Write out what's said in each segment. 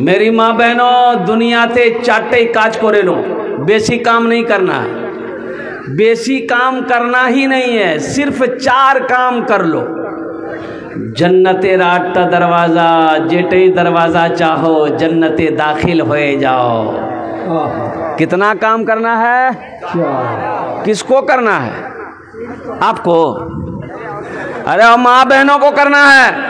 मेरी माँ बहनों, दुनिया ते चाटे काज करे लो, बेसी काम नहीं करना है। बेसी काम करना ही नहीं है, सिर्फ 4 काम कर लो। जन्नते राटा दरवाजा, जेटे दरवाजा चाहो जन्नते दाखिल होए जाओ। कितना काम करना है? किसको करना है? आपको? अरे माँ बहनों को करना है।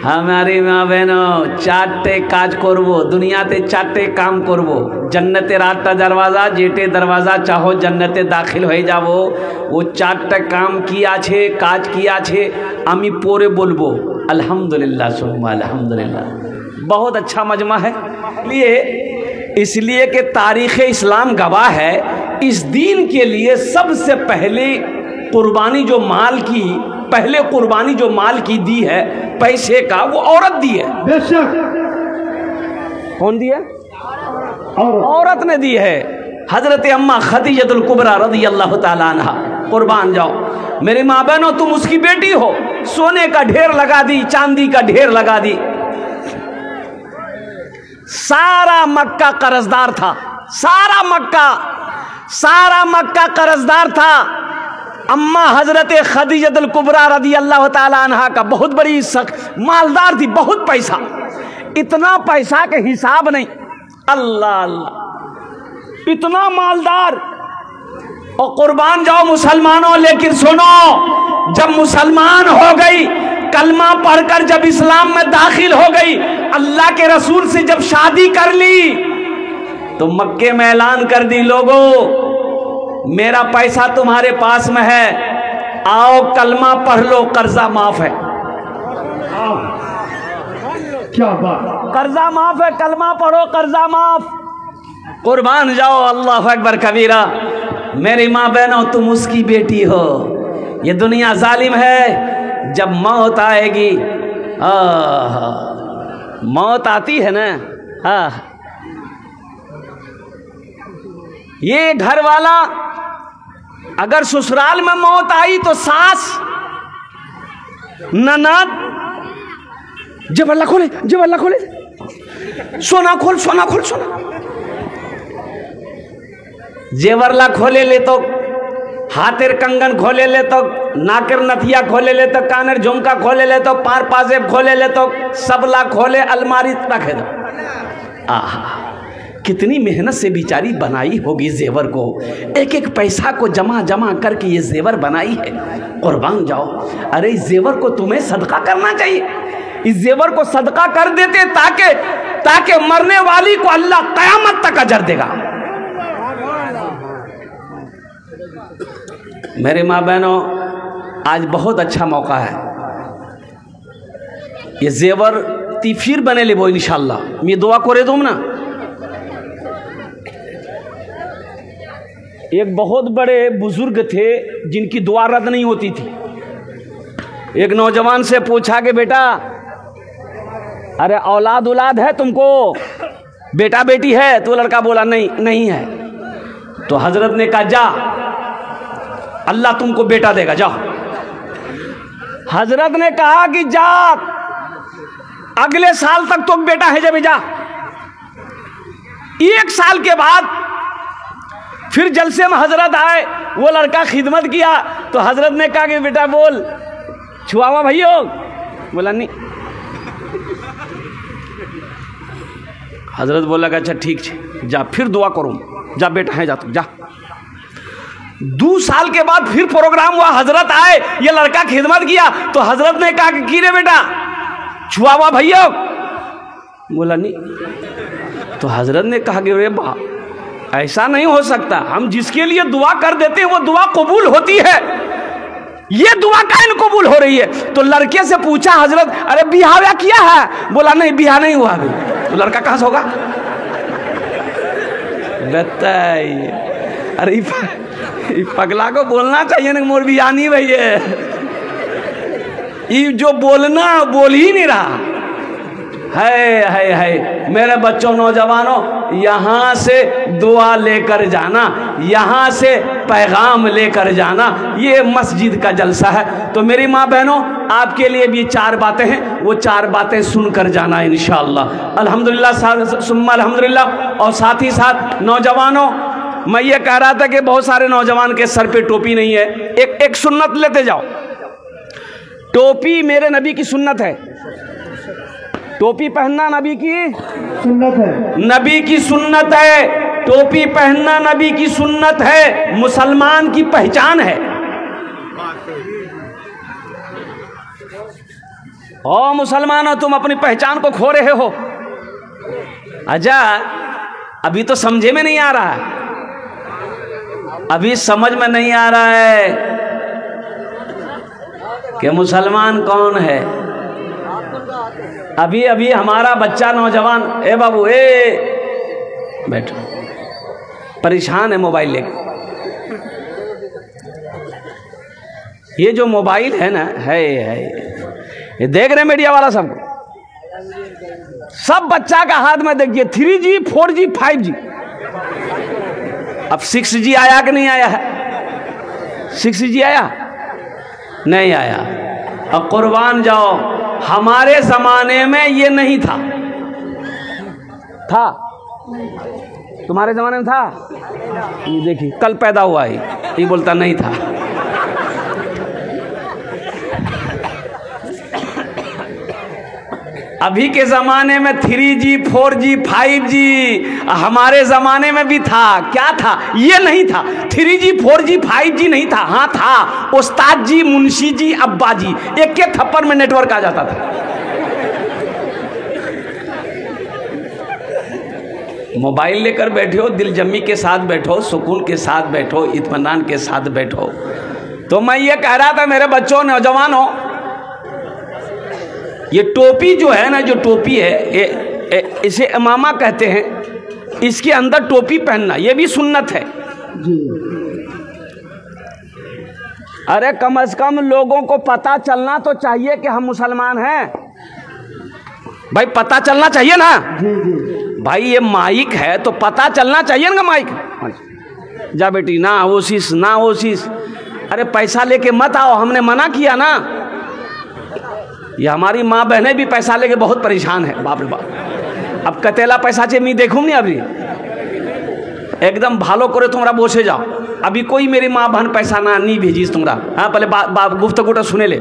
हमारी माँ बहनों, 4टे काज करबो, दुनियाते 4टे काम करबो। जन्नते राटा दरवाजा, जेटे दरवाजा चाहो जन्नते दाखिल হয়ে যাবো। वो 4টা काम किया छे, काज किया छे, आमी पोरे बोलबो अल्हम्दुलिल्लाह सुम्मा अल्हम्दुलिल्लाह। बहुत अच्छा मजमा है। इसलिए कि तारीख़ इस्लाम गवाह है, इस दीन के लिए सबसे पहले कुर्बानी जो माल की, पहले कुर्बानी जो माल की दी है पैसे का, वो औरत दी है। बेशक। कौन दी है? औरत ने दी है। हजरत अम्मा खदीजतुल कुबरा रज़ियल्लाहु ताला अन्हा। कुर्बान जाओ मेरी माँ बहनों, तुम उसकी बेटी हो। सोने का ढेर लगा दी, चांदी का ढेर लगा दी। सारा मक्का कर्जदार था, सारा मक्का कर्जदार था। अम्मा हजरत खदीजतुल कुबरा रज़ियल्लाहु ताला अन्हा का बहुत बड़ी मालदार थी, बहुत पैसा, इतना पैसा के हिसाब नहीं। अल्लाह अल्लाह, इतना मालदार। और कुर्बान जाओ मुसलमानों, लेकिन सुनो, जब मुसलमान हो गई, कलमा पढ़कर जब इस्लाम में दाखिल हो गई, अल्लाह के रसूल से जब शादी कर ली, तो मक्के में ऐलान कर दी, लोगों मेरा पैसा तुम्हारे पास में है, आओ कलमा पढ़ लो, कर्जा माफ है। क्या बात, कर्जा माफ है, कलमा पढ़ो, कर्जा माफ। कुर्बान जाओ, अल्लाह अकबर कबीरा। मेरी माँ बहनों, तुम उसकी बेटी हो। ये दुनिया जालिम है। जब मौत आएगी, मौत आती है ना, ये घर वाला, अगर ससुराल में मौत आई तो सास, ननद, जेवरला खोले, जेवरला खोले, सोना खोल, सोना खोल, सोना। जेवरला खोले ले तो हाथेर कंगन खोले ले तो नाकेर नथिया खोले ले तो कानेर झुमका खोले ले तो पार पाजेब खोले ले तो सबला खोले अलमारी रखे दो। आहा, कितनी मेहनत से बेचारी बनाई होगी जेवर को, एक एक पैसा को जमा जमा करके ये जेवर बनाई है। कुर्बान जाओ। अरे इस जेवर को तुम्हें सदका करना चाहिए। इस जेवर को सदका कर देते ताकि मरने वाली को अल्लाह कयामत तक अजर देगा। मेरे माँ बहनों, आज बहुत अच्छा मौका है। ये जेवर ती फिर बने ले वो इंशाल्लाह। मैं दुआ करे दूँ ना। एक बहुत बड़े बुजुर्ग थे जिनकी दुआ रद्द नहीं होती थी। एक नौजवान से पूछा कि बेटा, अरे औलाद है तुमको, बेटा बेटी है? तो लड़का बोला नहीं है। तो हजरत ने कहा, जा अल्लाह तुमको बेटा देगा, जाओ। हजरत ने कहा कि जा, अगले साल तक तो बेटा है, जब जा। 1 साल के बाद फिर जलसे में हजरत आए, वो लड़का खिदमत किया। तो हजरत ने कहा कि बेटा बोल, छुआवा भैया? बोला नहीं। हजरत बोला कि अच्छा ठीक है, जा फिर दुआ करूँ, जा बेटा है, जा तू जा। 2 साल के बाद फिर प्रोग्राम हुआ, हजरत आए, ये लड़का खिदमत किया। तो हजरत ने कहा कि रे बेटा, छुआवा भैया? बोला नहीं। तो हजरत ने कहा कि रे बा, ऐसा नहीं हो सकता, हम जिसके लिए दुआ कर देते हैं वो दुआ कबूल होती है, ये दुआ काहे कबूल हो रही है? तो लड़के से पूछा हजरत, अरे बिहाव किया है? बोला नहीं, बिहाव नहीं हुआ अभी। तो लड़का कहां से होगा? बताइए। अरे पगला को बोलना चाहिए ना, मोर बिहाव नहीं भैया, ये जो बोलना बोल ही नहीं रहा। है मेरे बच्चों, नौजवानों, यहाँ से दुआ लेकर जाना, यहाँ से पैगाम लेकर जाना, ये मस्जिद का जलसा है। तो मेरी माँ बहनों, आपके लिए भी 4 बातें हैं, वो 4 बातें सुनकर जाना इंशाअल्लाह। अल्हम्दुलिल्लाह सुम्मा अल्हम्दुलिल्लाह। और साथ ही साथ नौजवानों, मैं ये कह रहा था कि बहुत सारे नौजवान के सर पे टोपी नहीं है। एक सुन्नत लेते जाओ। टोपी मेरे नबी की सुन्नत है। टोपी पहनना नबी की सुन्नत है, नबी की सुन्नत है। टोपी पहनना नबी की सुन्नत है, मुसलमान की पहचान है। ओ मुसलमानों, तुम अपनी पहचान को खो रहे हो। अच्छा, अभी तो समझे में नहीं आ रहा है, अभी समझ में नहीं आ रहा है कि मुसलमान कौन है। अभी अभी हमारा बच्चा नौजवान, ए बाबू ए बैठो, परेशान है मोबाइल लेकर। ये जो मोबाइल है ना, है ये देख रहे मीडिया वाला सबको, सब बच्चा का हाथ में देखिए 3G 4G 5G। अब 6G आया कि नहीं आया है? 6G आया नहीं आया? अब कुर्बान जाओ, हमारे जमाने में ये नहीं था। था? तुम्हारे जमाने में था? ये देखिए, कल पैदा हुआ है, ये बोलता नहीं था। अभी के ज़माने में 3G 4G 5G, हमारे ज़माने में भी था। क्या था? ये नहीं था। 3G 4G 5G नहीं था। हाँ था, उस्ताद जी, मुंशी जी, अब्बा जी, एक के थप्पड़ में नेटवर्क आ जाता था। मोबाइल लेकर बैठे हो, दिलजमी के साथ बैठो, सुकून के साथ बैठो, इत्मीनान के साथ बैठो। तो मैं ये कह रहा था मेरे बच्चों, नौजवानों, ये टोपी जो है ना, जो टोपी है, इसे इमामा कहते हैं। इसके अंदर टोपी पहनना ये भी सुन्नत है जी। अरे कम से कम लोगों को पता चलना तो चाहिए कि हम मुसलमान हैं। भाई पता चलना चाहिए ना जी जी। भाई ये माइक है तो पता चलना चाहिए ना माइक। जा बेटी, ना ओशिश ना ओशिश। अरे पैसा लेके मत आओ, हमने मना किया ना। ये हमारी माँ बहनें भी पैसा लेके बहुत परेशान है, बाप रे बाप। अब कतेला पैसा चे मैं देखूँ नहीं, अभी एकदम भालो करे तुम्हारा बोसे जाओ। अभी कोई मेरी माँ बहन पैसा ना नहीं भेजीस तुम्हारा। हाँ, पहले गुफ्तगूटा सुने ले,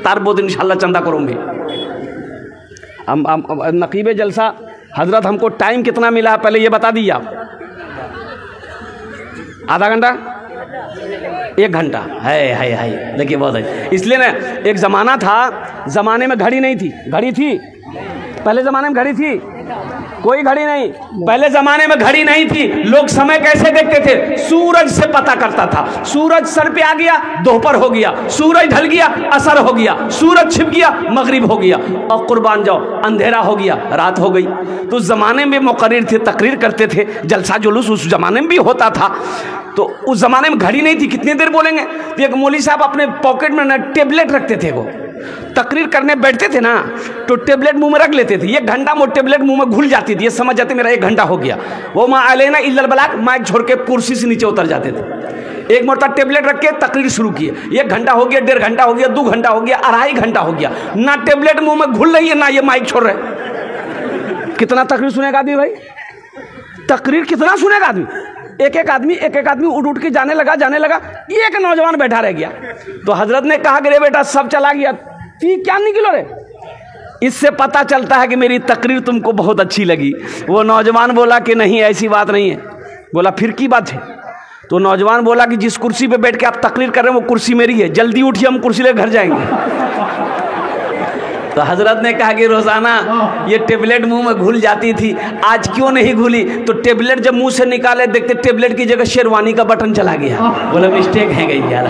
तार बहुत इंशाल्लाह चंदा करूँगी। हम नकीबे जलसा हजरत हमको टाइम कितना मिला है पहले ये बता दीजिए आप। आधा घंटा, 1 घंटा है। देखिए बहुत है। इसलिए ना, एक ज़माना था, ज़माने में घड़ी नहीं थी। घड़ी थी पहले ज़माने में? घड़ी थी? कोई घड़ी नहीं। पहले ज़माने में घड़ी नहीं थी। लोग समय कैसे देखते थे? सूरज से पता करता था। सूरज सर पे आ गया, दोपहर हो गया। सूरज ढल गया, असर हो गया। सूरज छिप गया, मगरिब हो गया। और कुर्बान जाओ, अंधेरा हो गया, रात हो गई। तो उस ज़माने में मुकर्रिर थे, तकरीर करते थे, जलसा जुलूस उस ज़माने में भी होता था। तो उस ज़माने में घड़ी नहीं थी। कितनी देर बोलेंगे? तो एक मौलवी साहब अपने पॉकेट में ना टेबलेट रखते थे। वो तकरीर करने बैठते थे ना, तो टेबलेट मुंह में रख लेते थे। 1 घंटा में टेबलेट मुंह में घुल जाती थी, ये समझ जाते मेरा 1 घंटा हो गया। वो माँ अलैना इल्लल बलाग, माइक छोड़ के कुर्सी से नीचे उतर जाते थे। एक मरतबा टेबलेट रख के तकरीर शुरू किए। 1 घंटा हो गया, 1.5 घंटा हो गया, 2 घंटा हो गया, 2.5 घंटा हो गया। ना टेबलेट मुंह में घुल रही है, ना ये माइक छोड़ रहे। कितना तकरीर सुनेगा आदमी भाई? तकरीर कितना सुनेगा आदमी? एक एक आदमी उठ के जाने लगा। एक नौजवान बैठा रह गया। तो हजरत ने कहा कि रे बेटा, सब चला गया, ती क्या निकलो रे। इससे पता चलता है कि मेरी तकरीर तुमको बहुत अच्छी लगी। वो नौजवान बोला कि नहीं, ऐसी बात नहीं है। बोला फिर की बात है? तो नौजवान बोला कि जिस कुर्सी पे बैठ के आप तकरीर कर रहे हैं वो कुर्सी मेरी है, जल्दी उठिए, हम कुर्सी लेकर घर जाएंगे। तो हजरत ने कहा कि रोजाना ये टेबलेट मुंह में घुल जाती थी, आज क्यों नहीं घुली? तो टेबलेट जब मुंह से निकाले, देखते टेबलेट की जगह शेरवानी का बटन चला गया। बोला मिस्टेक है गई यार।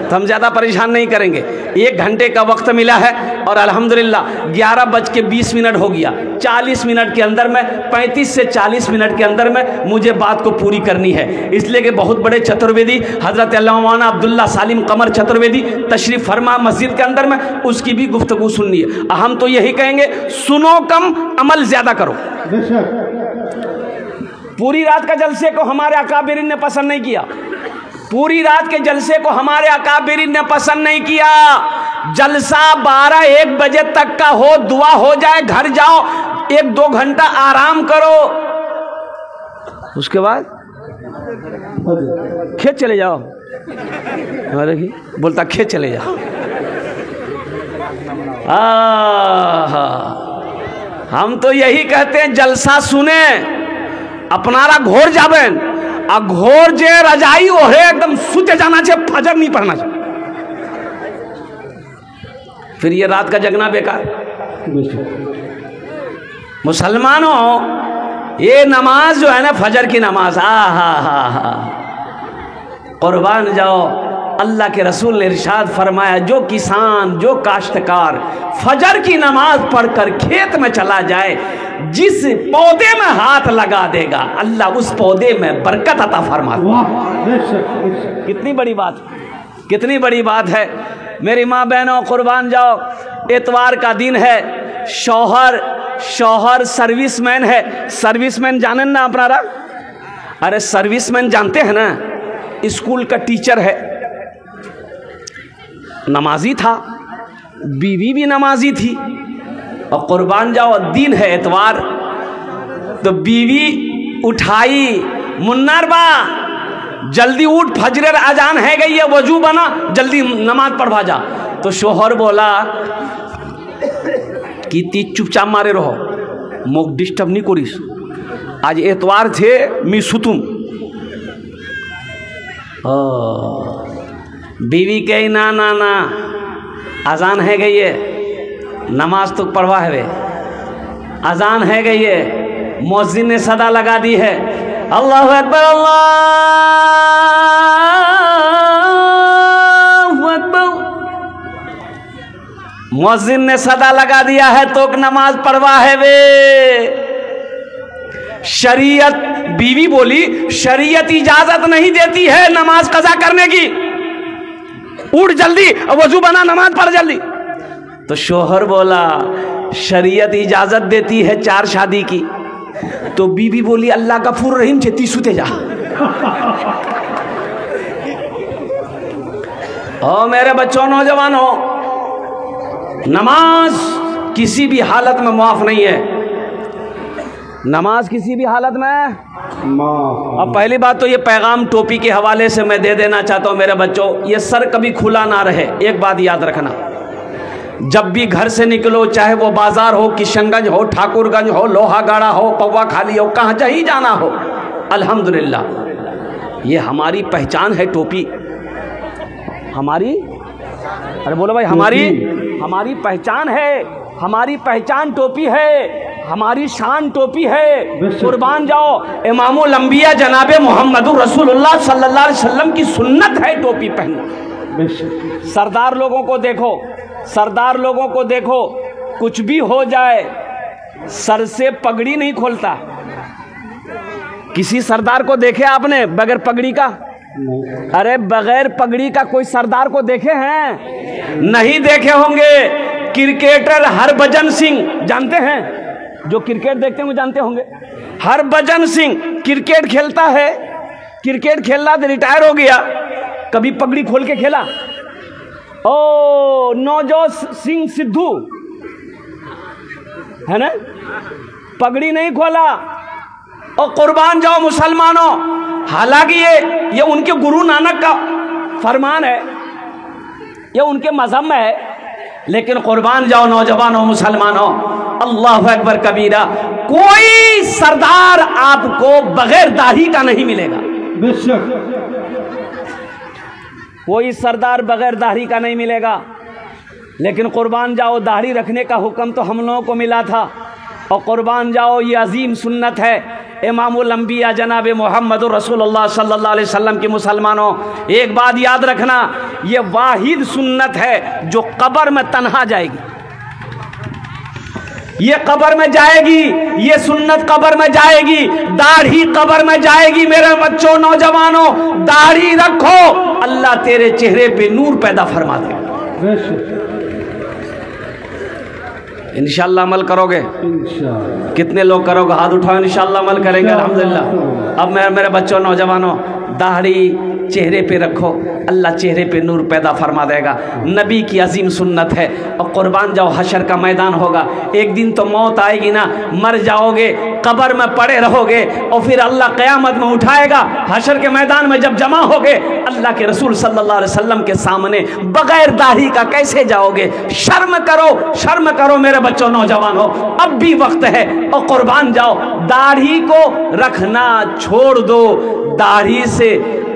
तो हम ज़्यादा परेशान नहीं करेंगे। 1 घंटे का वक्त मिला है और अल्हम्दुलिल्लाह 11:20 हो गया। 40 मिनट के अंदर में 35 से 40 मिनट के अंदर में मुझे बात को पूरी करनी है। इसलिए कि बहुत बड़े चतुर्वेदी हज़रत अल्लामा अब्दुल्ला सालिम कमर चतुर्वेदी तशरीफ़ फरमा मस्जिद के अंदर में, उसकी भी गुफ्तगू सुननी है। हम तो यही कहेंगे, सुनो कम, अमल ज़्यादा करो। पूरी रात का जलसे को हमारे अकाबिरीन ने पसंद नहीं किया। पूरी रात के जलसे को हमारे अकाबिरीन ने पसंद नहीं किया। जलसा 12-1 बजे तक का हो, दुआ हो जाए, घर जाओ, 1-2 घंटा आराम करो, उसके बाद खेत चले जाओ। बोलता खेत चले जाओ। हम तो यही कहते हैं, जलसा सुने, अपनारा घोर जाबेन, आ घोर जे रजाई ओढ़े एकदम सुते जाना चाहिए, फजर नहीं पढ़ना चाहिए। फिर ये रात का जगना बेकार। मुसलमानों, ये नमाज जो है ना, फजर की नमाज, कुर्बान जाओ। अल्लाह के रसूल ने इरशाद फरमाया, जो किसान, जो काश्तकार फजर की नमाज पढ़कर खेत में चला जाए, जिस पौधे में हाथ लगा देगा अल्लाह उस पौधे में बरकत अता फरमाता। कितनी बड़ी बात, कितनी बड़ी बात है। मेरी माँ बहनों, कुर्बान जाओ, इतवार का दिन है। शौहर सर्विसमैन है। सर्विसमैन जाने ना अपनारा? अरे सर्विसमैन जानते हैं ना, स्कूल का टीचर है, नमाजी था, बीवी भी नमाजी थी, और कुर्बान जाओ दिन है इतवार, तो बीवी उठाई, मुन्नार बा जल्दी उठ, फजर अजान है गई है, वजू बना, जल्दी नमाज पढ़वा जा। तो शोहर बोला कि ती चुपचाप मारे रहो, मोक डिस्टर्ब नहीं करिस, आज एतवार थे, मी सुतुम। बीवी कही ना ना ना, अजान है गई है, नमाज तो पढ़वा है वे, अजान है गई है, मौज़िन ने सदा लगा दी है, अल्लाहु अकबर अल्लाहु अकबर। मौज़िन ने सदा लगा दिया है तो नमाज पढ़वा है वे। शरीयत, बीवी बोली शरीयत इजाजत नहीं देती है नमाज कज़ा करने की, उठ जल्दी, वजू बना, नमाज पढ़ जल्दी। तो शोहर बोला शरीयत इजाजत देती है 4 शादी की। तो बीवी बोली अल्लाह गफूर रहीम छेती सुते जा। ओ मेरे बच्चों, नौजवानों, नमाज किसी भी हालत में माफ नहीं है। नमाज किसी भी हालत में माफ। अब पहली बात तो ये पैगाम टोपी के हवाले से मैं दे देना चाहता हूँ मेरे बच्चों, ये सर कभी खुला ना रहे। एक बात याद रखना, जब भी घर से निकलो, चाहे वो बाजार हो, किशनगंज हो, ठाकुरगंज हो, लोहागाड़ा हो, पौवा खाली हो, कहाँ चाहिए जाना हो, अल्हम्दुलिल्लाह ये हमारी पहचान है टोपी। हमारी, अरे बोलो भाई, हमारी पहचान है, हमारी पहचान टोपी है, हमारी शान टोपी है। कुर्बान जाओ, इमामुल अंबिया जनाबे मोहम्मदुर रसूलुल्लाह सल्लल्लाहु अलैहि वसल्लम की सुन्नत है टोपी पहनना। सरदार लोगों को देखो, सरदार लोगों को देखो, कुछ भी हो जाए सर से पगड़ी नहीं खोलता। किसी सरदार को देखे आपने बगैर पगड़ी का? अरे बगैर पगड़ी का कोई सरदार को देखे हैं? नहीं देखे होंगे। क्रिकेटर हरभजन सिंह जानते हैं, जो क्रिकेट देखते हैं वो जानते होंगे। हरभजन सिंह क्रिकेट खेलता है, क्रिकेट खेल रहा था, रिटायर हो गया, कभी पगड़ी खोल के खेला? ओ नवजोत सिंह सिद्धू है ना, पगड़ी नहीं खोला। और कुर्बान जाओ मुसलमानों, हालांकि ये उनके गुरु नानक का फरमान है, ये उनके मजहब में है, लेकिन कुर्बान जाओ नौजवानों, मुसलमानों, अल्लाहु अकबर कबीरा, कोई सरदार आपको बगैर दाढ़ी का नहीं मिलेगा। कोई सरदार बगैर दाढ़ी का नहीं मिलेगा। लेकिन कुर्बान जाओ, दाढ़ी रखने का हुक्म तो हम लोगों को मिला था, और कुर्बान जाओ ये अजीम सुन्नत है। इमामुल अंबिया जनाब मोहम्मद रसूलुल्लाह सल्लल्लाहु अलैहि वसल्लम के मुसलमानों, एक बात याद रखना, ये वाहिद सुन्नत है जो कब्र में तन्हा जाएगी। ये कब्र में जाएगी, ये सुन्नत कब्र में जाएगी, दाढ़ी कब्र में जाएगी। मेरे बच्चों, नौजवानों, दाढ़ी रखो, अल्लाह तेरे चेहरे पे नूर पैदा फरमा देगा। इंशाअल्लाह अमल करोगे? कितने लोग करोगे? हाथ उठाओ। इंशाअल्लाह अमल करेंगे, अल्हम्दुलिल्लाह। अब मेरे बच्चों, नौजवानों, दाढ़ी चेहरे पे रखो, अल्लाह चेहरे पे नूर पैदा फरमा देगा। नबी की अजीम सुन्नत है। और कुर्बान जाओ, हशर का मैदान होगा, एक दिन तो मौत आएगी ना, मर जाओगे, कब्र में पड़े रहोगे, और फिर अल्लाह क़यामत में उठाएगा। हशर के मैदान में जब जमा होगे, अल्लाह के रसूल सल्लल्लाहु अलैहि वसल्लम के सामने बगैर दाढ़ी का कैसे जाओगे? शर्म करो, शर्म करो मेरे बच्चों, नौजवानों, अब भी वक्त है। और कुर्बान जाओ, दाढ़ी को रखना छोड़ दो। दाढ़ी से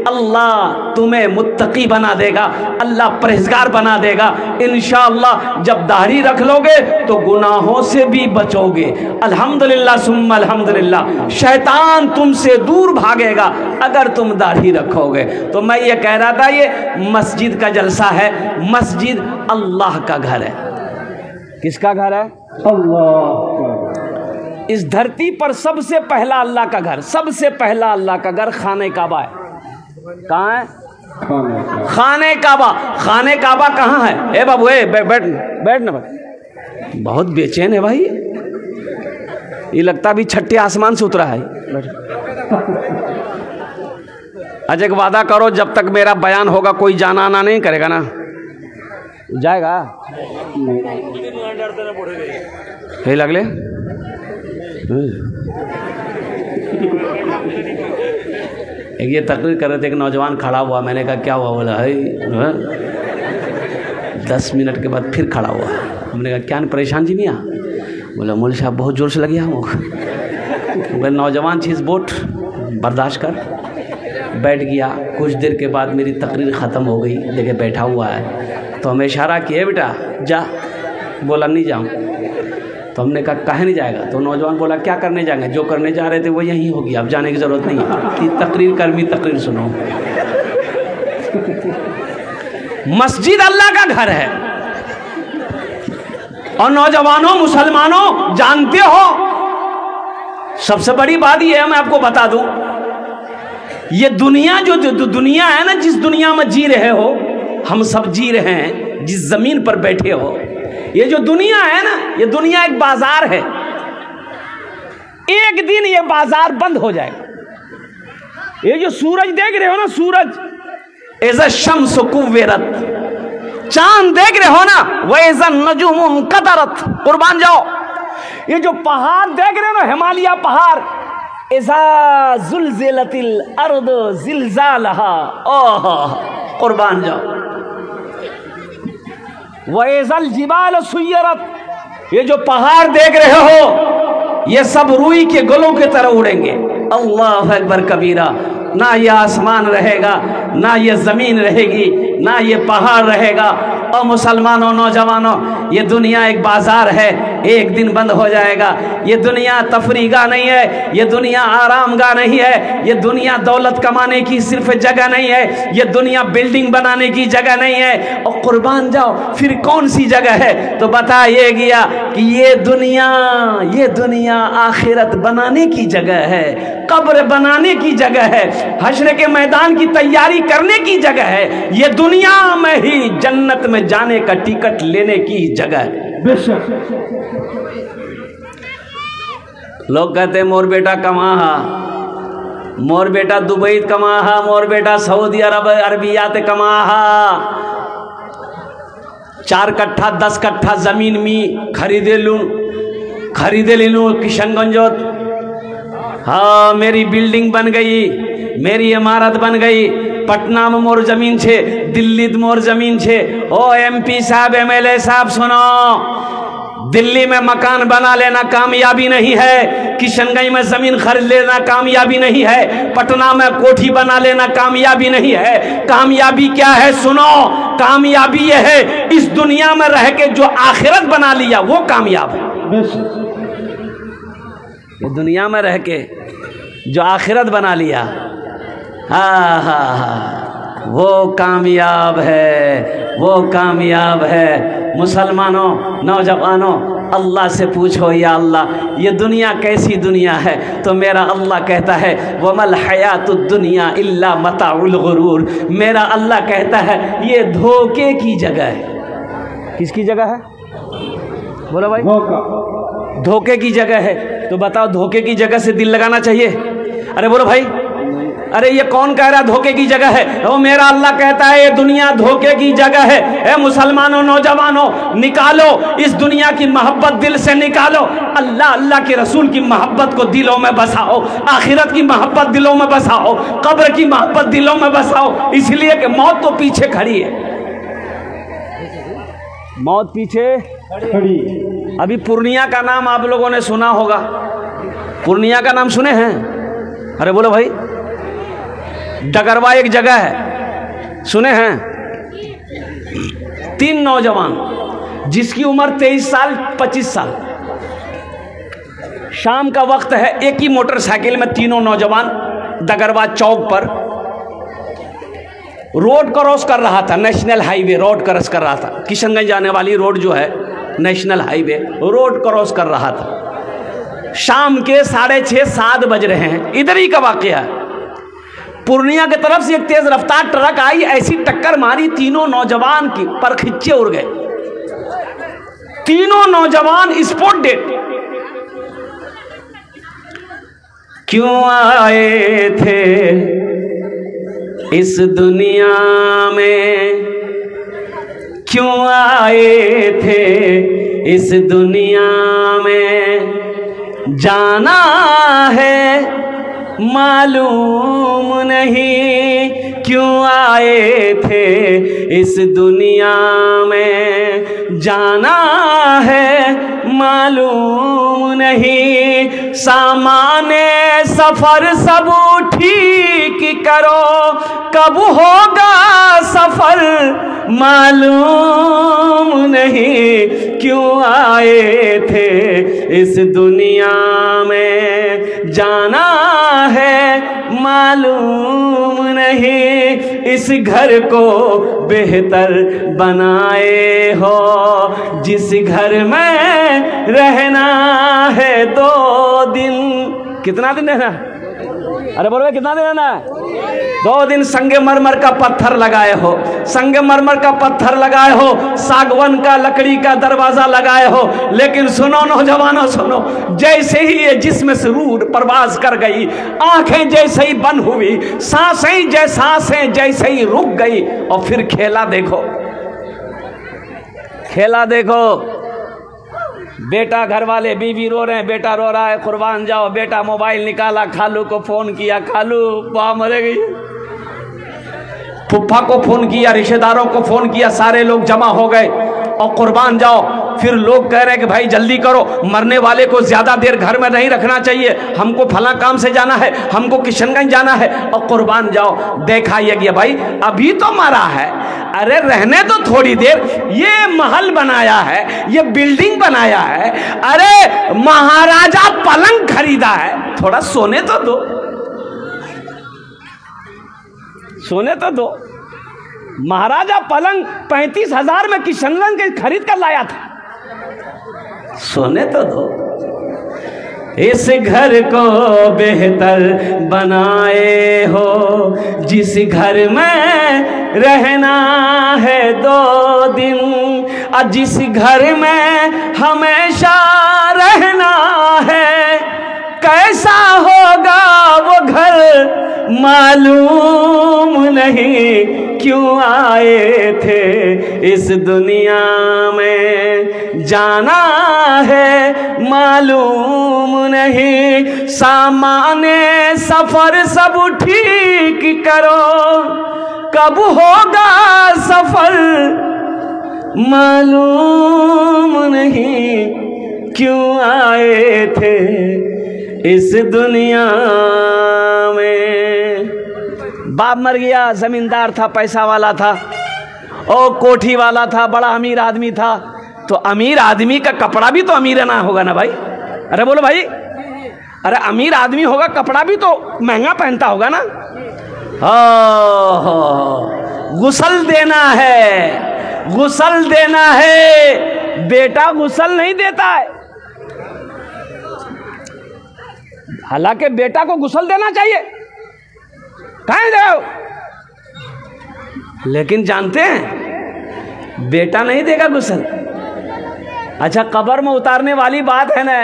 अल्लाह तुम्हें मुत्तकी बना देगा, अल्लाह परहेजगार बना देगा। इंशाअल्लाह जब दाढ़ी रख लोगे तो गुनाहों से भी बचोगे। अल्हम्दुलिल्लाह सुम्मा अल्हम्दुलिल्लाह। शैतान तुमसे दूर भागेगा अगर तुम दाढ़ी रखोगे। तो मैं ये कह रहा था, ये मस्जिद का जलसा है। मस्जिद अल्लाह का घर है। किसका घर है? अल्लाह। इस धरती पर सबसे पहला अल्लाह का घर, सबसे पहला अल्लाह का घर खाने काबा है। कहाँ है? खाने काबा। खाने काबा कहाँ है? ए बाबू, बैठ ना भाई, बहुत बेचैन है भाई, ये लगता भी छठे आसमान से उतरा है। आज एक वादा करो, जब तक मेरा बयान होगा कोई जाना आना नहीं करेगा ना? जाएगा? हे लगले एक ये तकरीर कर रहे थे, एक नौजवान खड़ा हुआ, मैंने कहा क्या हुआ? बोला है 10 मिनट के बाद फिर खड़ा हुआ। हमने कहा क्या परेशान जी मियाँ? बोला मौलवी साहब बहुत ज़ोर से लगी हम। बोले नौजवान चीज़ बोट बर्दाश्त कर। बैठ गया, कुछ देर के बाद मेरी तकरीर ख़त्म हो गई, देखे बैठा हुआ है, तो हमें इशारा किया बेटा जा। बोला नहीं जाऊँ। तो हमने कहा काहे नहीं जाएगा? तो नौजवान बोला क्या करने जाएंगे? जो करने जा रहे थे वो यहीं होगी, अब जाने की ज़रूरत नहीं है। तकरीर कर्मी तकरीर सुनो। मस्जिद अल्लाह का घर है। और नौजवानों, मुसलमानों, जानते हो सबसे बड़ी बात यह है, मैं आपको बता दूं, ये दुनिया जो दुनिया है ना, जिस दुनिया में जी रहे हो, हम सब जी रहे हैं, जिस जमीन पर बैठे हो, ये जो दुनिया है ना, ये दुनिया एक बाजार है। एक दिन ये बाजार बंद हो जाएगा। ये जो सूरज देख रहे हो ना, सूरज एज़ा शम्स कुव्विरत, चांद देख रहे हो ना, वह एज़ा नजुमुन कदरत। कुर्बान जाओ, ये जो पहाड़ देख रहे हो ना, हिमालय पहाड़, एज़ा ज़ुलज़िलतिल अर्द ज़िलज़ालहा। ओह कुर्बान जाओ। वैज़ल जिबाल सुय्यरत, ये जो पहाड़ देख रहे हो, ये सब रूई के गलों की तरह उड़ेंगे। अल्लाह अकबर कबीरा। ना ये आसमान रहेगा, ना ये ज़मीन रहेगी, ना ये पहाड़ रहेगा। और मुसलमानों, नौजवानों, ये दुनिया एक बाजार है, एक दिन बंद हो जाएगा। ये दुनिया तफरीगा नहीं है, ये दुनिया आरामगाह नहीं है, ये दुनिया दौलत कमाने की सिर्फ जगह नहीं है, ये दुनिया बिल्डिंग बनाने की जगह नहीं है। और कुर्बान जाओ, फिर कौन सी जगह है? तो बता ये गया कि ये दुनिया आखिरत बनाने की जगह है, कब्र बनाने की जगह है, हश्र के मैदान की तैयारी करने की जगह है। ये दुनिया में ही जन्नत में जाने का टिकट लेने की जगह है। बेशक लोग कहते हैं मोर बेटा कमाहा, मोर बेटा दुबई कमाहा, मोर बेटा सऊदी अरबियात कमाहा। 4 कट्ठा 10 कट्ठा जमीन में खरीदे लूँ किशनगंजोत। हाँ, मेरी बिल्डिंग बन गई, मेरी इमारत बन गई। पटना में मोर जमीन छे, दिल्ली में मोर जमीन छे। ओ MP साहब, MLA साहब सुनो, दिल्ली में मकान बना लेना कामयाबी नहीं है, किशनगंज में जमीन खरीद लेना कामयाबी नहीं है, पटना में कोठी बना लेना कामयाबी नहीं है। कामयाबी क्या है? सुनो, कामयाबी यह है इस दुनिया में रह के जो आखिरत बना लिया वो कामयाब है। ये दुनिया में रह के जो आखिरत बना लिया, हाँ हाँ हाँ, वो कामयाब है, वो कामयाब है। मुसलमानों, नौजवानों, अल्लाह से पूछो, या अल्लाह ये दुनिया कैसी दुनिया है? तो मेरा अल्लाह कहता है वमल हयातुद दुनिया इल्ला मताउल गुरूर। मेरा अल्लाह कहता है ये धोखे की जगह है। किसकी जगह है? बोलो भाई, धोखे की जगह है। तो बताओ, धोखे की जगह से दिल लगाना चाहिए? अरे बोलो भाई, अरे ये कौन कह रहा है धोखे की जगह है? वो मेरा अल्लाह कहता है ये दुनिया धोखे की जगह है। ए मुसलमानों, नौजवानों, निकालो इस दुनिया की मोहब्बत दिल से निकालो। अल्लाह, अल्लाह के रसूल की मोहब्बत को दिलों में बसाओ, आखिरत की मोहब्बत दिलों में बसाओ, कब्र की मोहब्बत दिलों में बसाओ। इसलिए कि मौत तो पीछे खड़ी है, मौत पीछे खड़ी। अभी पूर्णिया का नाम आप लोगों ने सुना होगा, पूर्णिया का नाम सुने हैं? अरे बोलो भाई, डगरवा एक जगह है, सुने हैं? 3 नौजवान जिसकी उम्र 23 साल 25 साल, शाम का वक्त है, एक ही मोटरसाइकिल में तीनों नौजवान डगरवा चौक पर रोड क्रॉस कर रहा था। नेशनल हाईवे रोड क्रॉस कर रहा था, किशनगंज जाने वाली रोड जो है नेशनल हाईवे, रोड क्रॉस कर रहा था। शाम के 6:30 7 बज रहे हैं। इधर ही का वाकया है। पूर्णिया की तरफ से एक तेज रफ्तार ट्रक आई, ऐसी टक्कर मारी, तीनों नौजवान की पर खिच्चे उड़ गए। तीनों नौजवान स्पॉट डेड। क्यों आए थे इस दुनिया में, क्यों आए थे इस दुनिया में, जाना है मालूम नहीं। क्यों आए थे इस दुनिया में, जाना है मालूम नहीं। सामाने सफर सब ठीक करो, कब होगा सफर मालूम नहीं। क्यों आए थे इस दुनिया में, जाना है मालूम नहीं। इस घर को बेहतर बनाए हो, जिस घर में रहना है 2 दिन। कितना दिन रहना है? अरे बोलो, कितना दिन रहना है? 2 दिन संगमरमर का पत्थर लगाए हो, संगमरमर का पत्थर लगाए हो, सागवन का लकड़ी का दरवाजा लगाए हो। लेकिन सुनो नौजवानों, सुनो, जैसे ही ये जिस्म से रूह परवाज कर गई, आंखें जैसे ही बंद हुई, सांसें जैसे ही रुक गई, और फिर खेला देखो, खेला देखो। बेटा, घर वाले, बीवी रो रहे हैं, बेटा रो रहा है, कुर्बान जाओ। बेटा मोबाइल निकाला, खालू को फोन किया, खालू वहां मरे गई। फुफ्फा को फोन किया, रिश्तेदारों को फोन किया, सारे लोग जमा हो गए और कुर्बान जाओ। फिर लोग कह रहे हैं कि भाई जल्दी करो, मरने वाले को ज्यादा देर घर में नहीं रखना चाहिए, हमको फला काम से जाना है, हमको किशनगंज जाना है, और कुर्बान जाओ। देखा ये गया भाई, अभी तो मरा है, अरे रहने तो थोड़ी देर। ये महल बनाया है, ये बिल्डिंग बनाया है, अरे महाराजा पलंग खरीदा है, थोड़ा सोने तो दो, सोने तो दो। महाराजा पलंग 35,000 में किशनगंज के खरीद कर लाया था, सोने तो दो। इस घर को बेहतर बनाए हो, जिस घर में रहना है 2 दिन, और जिस घर में हमेशा रहना है, कैसा होगा वो घर मालूम नहीं। क्यों आए थे इस दुनिया में, जाना है मालूम नहीं। सामाने सफर सब ठीक करो, कब होगा सफर मालूम नहीं। क्यों आए थे इस दुनिया में। बाप मर गया, जमींदार था, पैसा वाला था, और कोठी वाला था, बड़ा अमीर आदमी था। तो अमीर आदमी का कपड़ा भी तो अमीर ना होगा ना भाई? अरे बोलो भाई, अरे अमीर आदमी होगा, कपड़ा भी तो महंगा पहनता होगा ना। गुसल देना है, गुसल देना है। बेटा गुसल नहीं देता है, हालांकि बेटा को गुसल देना चाहिए, कहाँ दो, लेकिन जानते हैं बेटा नहीं देगा गुसल। अच्छा, कब्र में उतारने वाली बात है ना।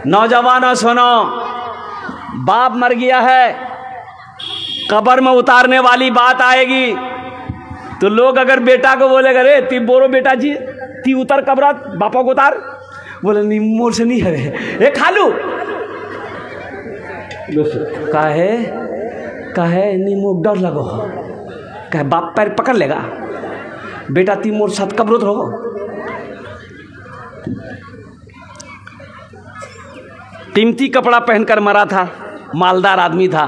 नौजवानों सुनो, बाप मर गया है, कब्र में उतारने वाली बात आएगी तो लोग अगर बेटा को बोलेगा रे ती बोरो बेटा जी ती उतर कब्र बापा को उतार, बोले नहीं मोर से नहीं है खालू काहे नहीं मोक डर लगो, कहे बाप पैर पकड़ लेगा, बेटा ती मोर साथ कब्रोत रहो। कीमती कपड़ा पहनकर मरा था, मालदार आदमी था,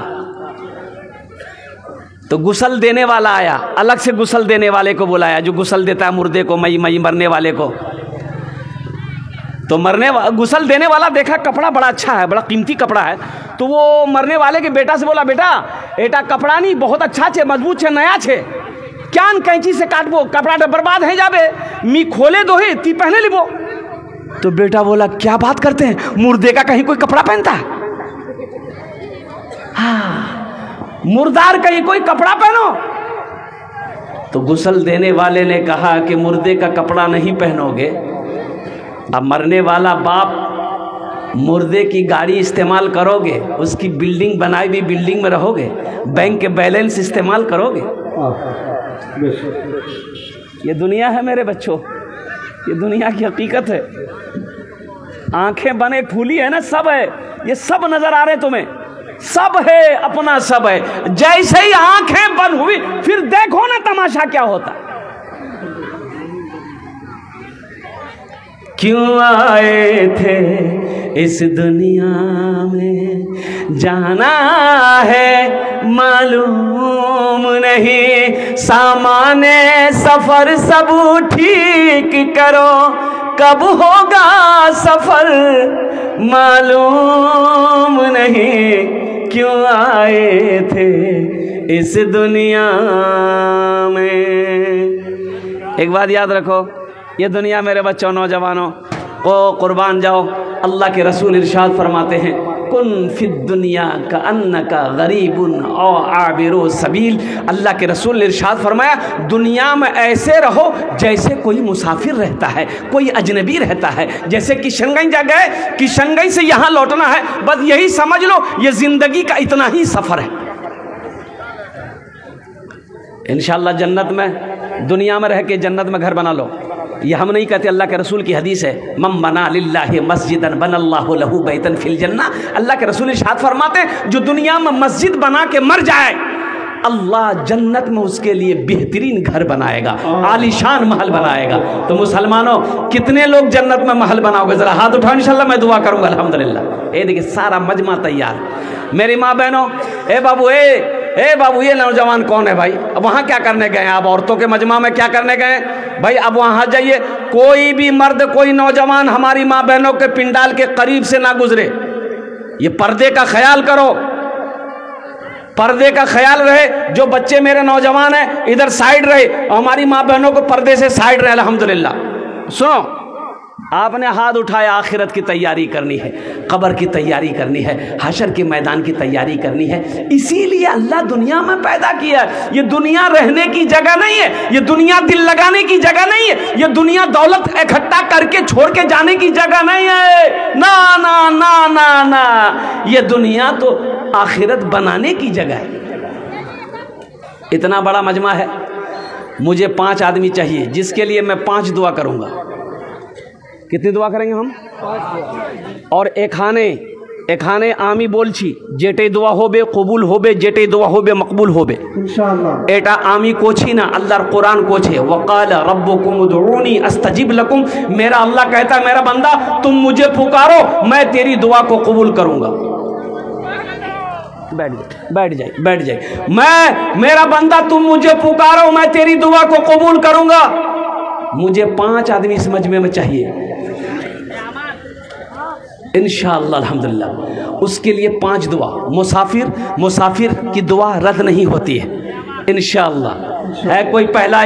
तो गुसल देने वाला आया, अलग से गुसल देने वाले को बुलाया, जो गुसल देता है मुर्दे को, मई मरने वाले को। तो गुसल देने वाला देखा कपड़ा बड़ा अच्छा है, बड़ा कीमती कपड़ा है, तो वो मरने वाले के बेटा से बोला, बेटा एटा कपड़ा नहीं बहुत अच्छा छे, मजबूत छे, नया छे, क्या कैंची से काटबो, कपड़ा तो बर्बाद है जाबे, मी खोले दो ही ती पहने लिबो। तो बेटा बोला, क्या बात करते हैं, मुर्दे का कहीं कोई कपड़ा पहनता है? हाँ, मुर्दार कहीं कोई कपड़ा पहनो। तो गुसल देने वाले ने कहा कि मुर्दे का कपड़ा नहीं पहनोगे, अब मरने वाला बाप मुर्दे की गाड़ी इस्तेमाल करोगे, उसकी बिल्डिंग बनाई हुई बिल्डिंग में रहोगे, बैंक के बैलेंस इस्तेमाल करोगे। ये दुनिया है मेरे बच्चों, ये दुनिया की हकीकत है। आंखें बने फूली है ना, सब है, ये सब नजर आ रहे तुम्हें, सब है, अपना सब है। जैसे ही आंखें बंद हुई फिर देखो ना तमाशा क्या होता। क्यों आए थे इस दुनिया में, जाना है मालूम नहीं, सामाने सफर सब ठीक करो, कब होगा सफर मालूम नहीं, क्यों आए थे इस दुनिया में। एक बात याद रखो, ये दुनिया मेरे बच्चों नौजवानों ओ कुर्बान जाओ, अल्लाह के रसूल इरशाद फरमाते हैं, कुन फिद दुनिया का अन्नका गरीबुन औ आबिरो सबील। अल्लाह के रसूल ने इरशाद फरमाया, दुनिया में ऐसे रहो जैसे कोई मुसाफिर रहता है, कोई अजनबी रहता है। जैसे किशनगंज जा गए, किशनगंज से यहाँ लौटना है, बस यही समझ लो ये जिंदगी का इतना ही सफर है। इंशाअल्लाह जन्नत में, दुनिया में रह के जन्नत में घर बना लो। ये हम नहीं कहते, अल्लाह के रसूल की हदीस है, मम बना लिल्लाहि मस्जिदन बनल्लाहु लहू बैतन फिल जन्ना। अल्लाह के रसूल इरशाद फरमाते हैं, जो दुनिया में मस्जिद बना के मर जाए, अल्लाह जन्नत में उसके लिए बेहतरीन घर बनाएगा, आलीशान महल बनाएगा। तो मुसलमानों, कितने लोग जन्नत में महल बनाओगे? जरा हाथ उठाओ, इंशाअल्लाह मैं दुआ करूंगा। अल्हम्दुलिल्लाह। ये देखिए सारा मजमा तैयार। मेरी माँ बहनों, ए बाबू, ए बाबू, ये नौजवान कौन है भाई? अब वहाँ क्या करने गए? आप औरतों के मजमा में क्या करने गए भाई? अब वहाँ जाइए, कोई भी मर्द, कोई नौजवान हमारी माँ बहनों के पिंडाल के करीब से ना गुजरे। ये पर्दे का ख्याल करो, पर्दे का ख्याल रहे। जो बच्चे मेरे नौजवान हैं इधर साइड रहे, और हमारी माँ बहनों को पर्दे से साइड रहे। अल्हम्दुलिल्लाह। सुनो, आपने हाथ उठाया, आखिरत की तैयारी करनी है, कब्र की तैयारी करनी है, हशर के मैदान की तैयारी करनी है। इसीलिए अल्लाह दुनिया में पैदा किया। ये दुनिया रहने की जगह नहीं है, ये दुनिया दिल लगाने की जगह नहीं है, ये दुनिया दौलत इकट्ठा करके छोड़ के जाने की जगह नहीं है। ना ना ना ना ना, ये दुनिया तो आखिरत बनाने की जगह है। इतना बड़ा मजमा है। मुझे 5 आदमी चाहिए जिसके लिए मैं 5 दुआ करूंगा। कितनी दुआ करेंगे हम? 5। और एखाने आमी बोलছি যেটাই দোয়া হবে কবুল হবে, যেটাই দোয়া হবে মকবুল হবে ইনশাআল্লাহ। এটা আমি কোছি না, আল্লাহর কোরআন কোছে, ওয়াকালা রব্বুকুম উদউনি আস্তাজিব লাকুম। मेरा अल्लाह कहता है, मेरा बंदा तुम मुझे पुकारो, मैं तेरी दुआ को कबूल करूंगा। बैठ जाए। मेरा बंदा तुम मुझे पुकारो, मैं तेरी दुआ को कबूल करूंगा। मुझे 5 आदमी इस मजमे में चाहिए। इंशाअल्लाह अल्हम्दुलिल्लाह। उसके लिए 5 दुआ, मुसाफिर की दुआ रद्द नहीं होती है इंशाअल्लाह। है कोई पहला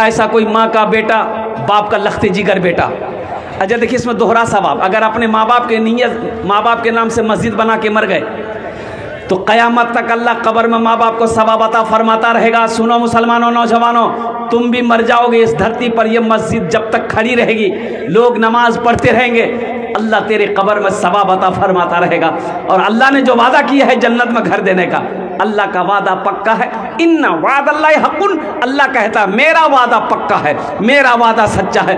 ऐसा कोई माँ का बेटा, बाप का लखते जिगर बेटा। अच्छा देखिए इसमें दोहरा सवाब, अगर अपने माँ बाप के नाम से मस्जिद बना के मर गए तो क़यामत तक अल्लाह कब्र में माँ बाप को सवाब अता फरमाता रहेगा। सुनो मुसलमानों, नौजवानों, तुम भी मर जाओगे इस धरती पर, यह मस्जिद जब तक खड़ी रहेगी, लोग नमाज पढ़ते रहेंगे, अल्लाह तेरे कब्र में सवाब अता फरमाता रहेगा। और अल्लाह ने जो वादा किया है जन्नत में घर देने का, अल्लाह का वादा पक्का है। इन्ना वादल्लाहि हक़्क़ुन, अल्लाह कहता है मेरा वादा पक्का है, मेरा वादा सच्चा है।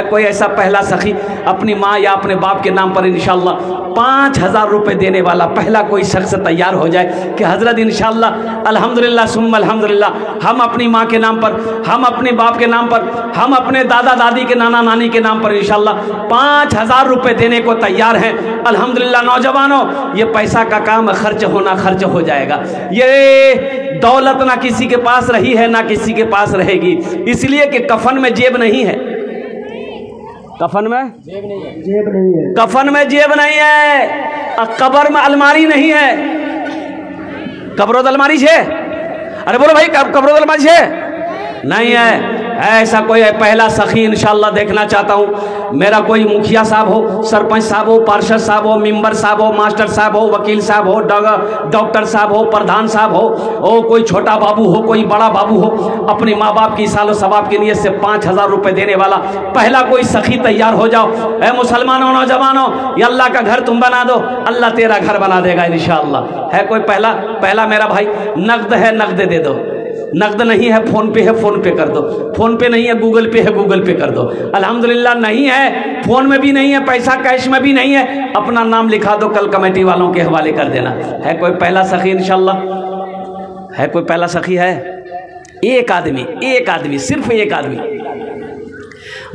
कोई ऐसा पहला सखी अपनी माँ या अपने बाप के नाम पर इंशाअल्लाह 5000 रुपये देने वाला पहला कोई शख्स तैयार हो जाए कि हज़रत इंशाअल्लाह अल्हम्दुलिल्लाह सुम्मा अल्हम्दुलिल्लाह, हम अपनी माँ के नाम पर, हम अपने बाप के नाम पर, हम अपने दादा दादी के, नाना नानी के नाम पर इंशाअल्लाह 5000 रुपये देने को तैयार हैं। अल्हम्दुलिल्लाह नौजवानों, ये पैसा का काम खर्च हो जाएगा। ये दौलत ना किसी के पास रही है ना किसी के पास रहेगी, इसलिए कि कफन में जेब नहीं है, कफन में जेब नहीं है, कब्र में अलमारी नहीं है। कब्रों अलमारी है? अरे बोलो भाई, कब्रों अलमारी है? नहीं है। ऐसा कोई है पहला सखी इंशाअल्लाह देखना चाहता हूँ। मेरा कोई मुखिया साहब हो, सरपंच साहब हो, पार्षद साहब हो, मेंबर साहब हो, मास्टर साहब हो, वकील साहब हो, डॉक्टर साहब हो, प्रधान साहब हो, कोई छोटा बाबू हो, कोई बड़ा बाबू हो, अपने माँ बाप की सालो सवाब की नीयत से 5000 रुपये देने वाला पहला कोई सखी तैयार हो जाओ। ऐ मुसलमानों, नौजवानों, ये अल्लाह का घर तुम बना दो, अल्लाह तेरा घर बना देगा इंशाअल्लाह। है कोई पहला मेरा भाई? नकद है, नकद दे दो। नकद नहीं है, फोन पे है, फोन पे कर दो। फोन पे नहीं है, गूगल पे है, गूगल पे कर दो। अल्हम्दुलिल्लाह नहीं है, फोन में भी नहीं है, पैसा कैश में भी नहीं है, अपना नाम लिखा दो, कल कमेटी वालों के हवाले कर देना। है कोई पहला सखी इंशाअल्लाह? है कोई पहला सखी? है एक आदमी, सिर्फ एक आदमी।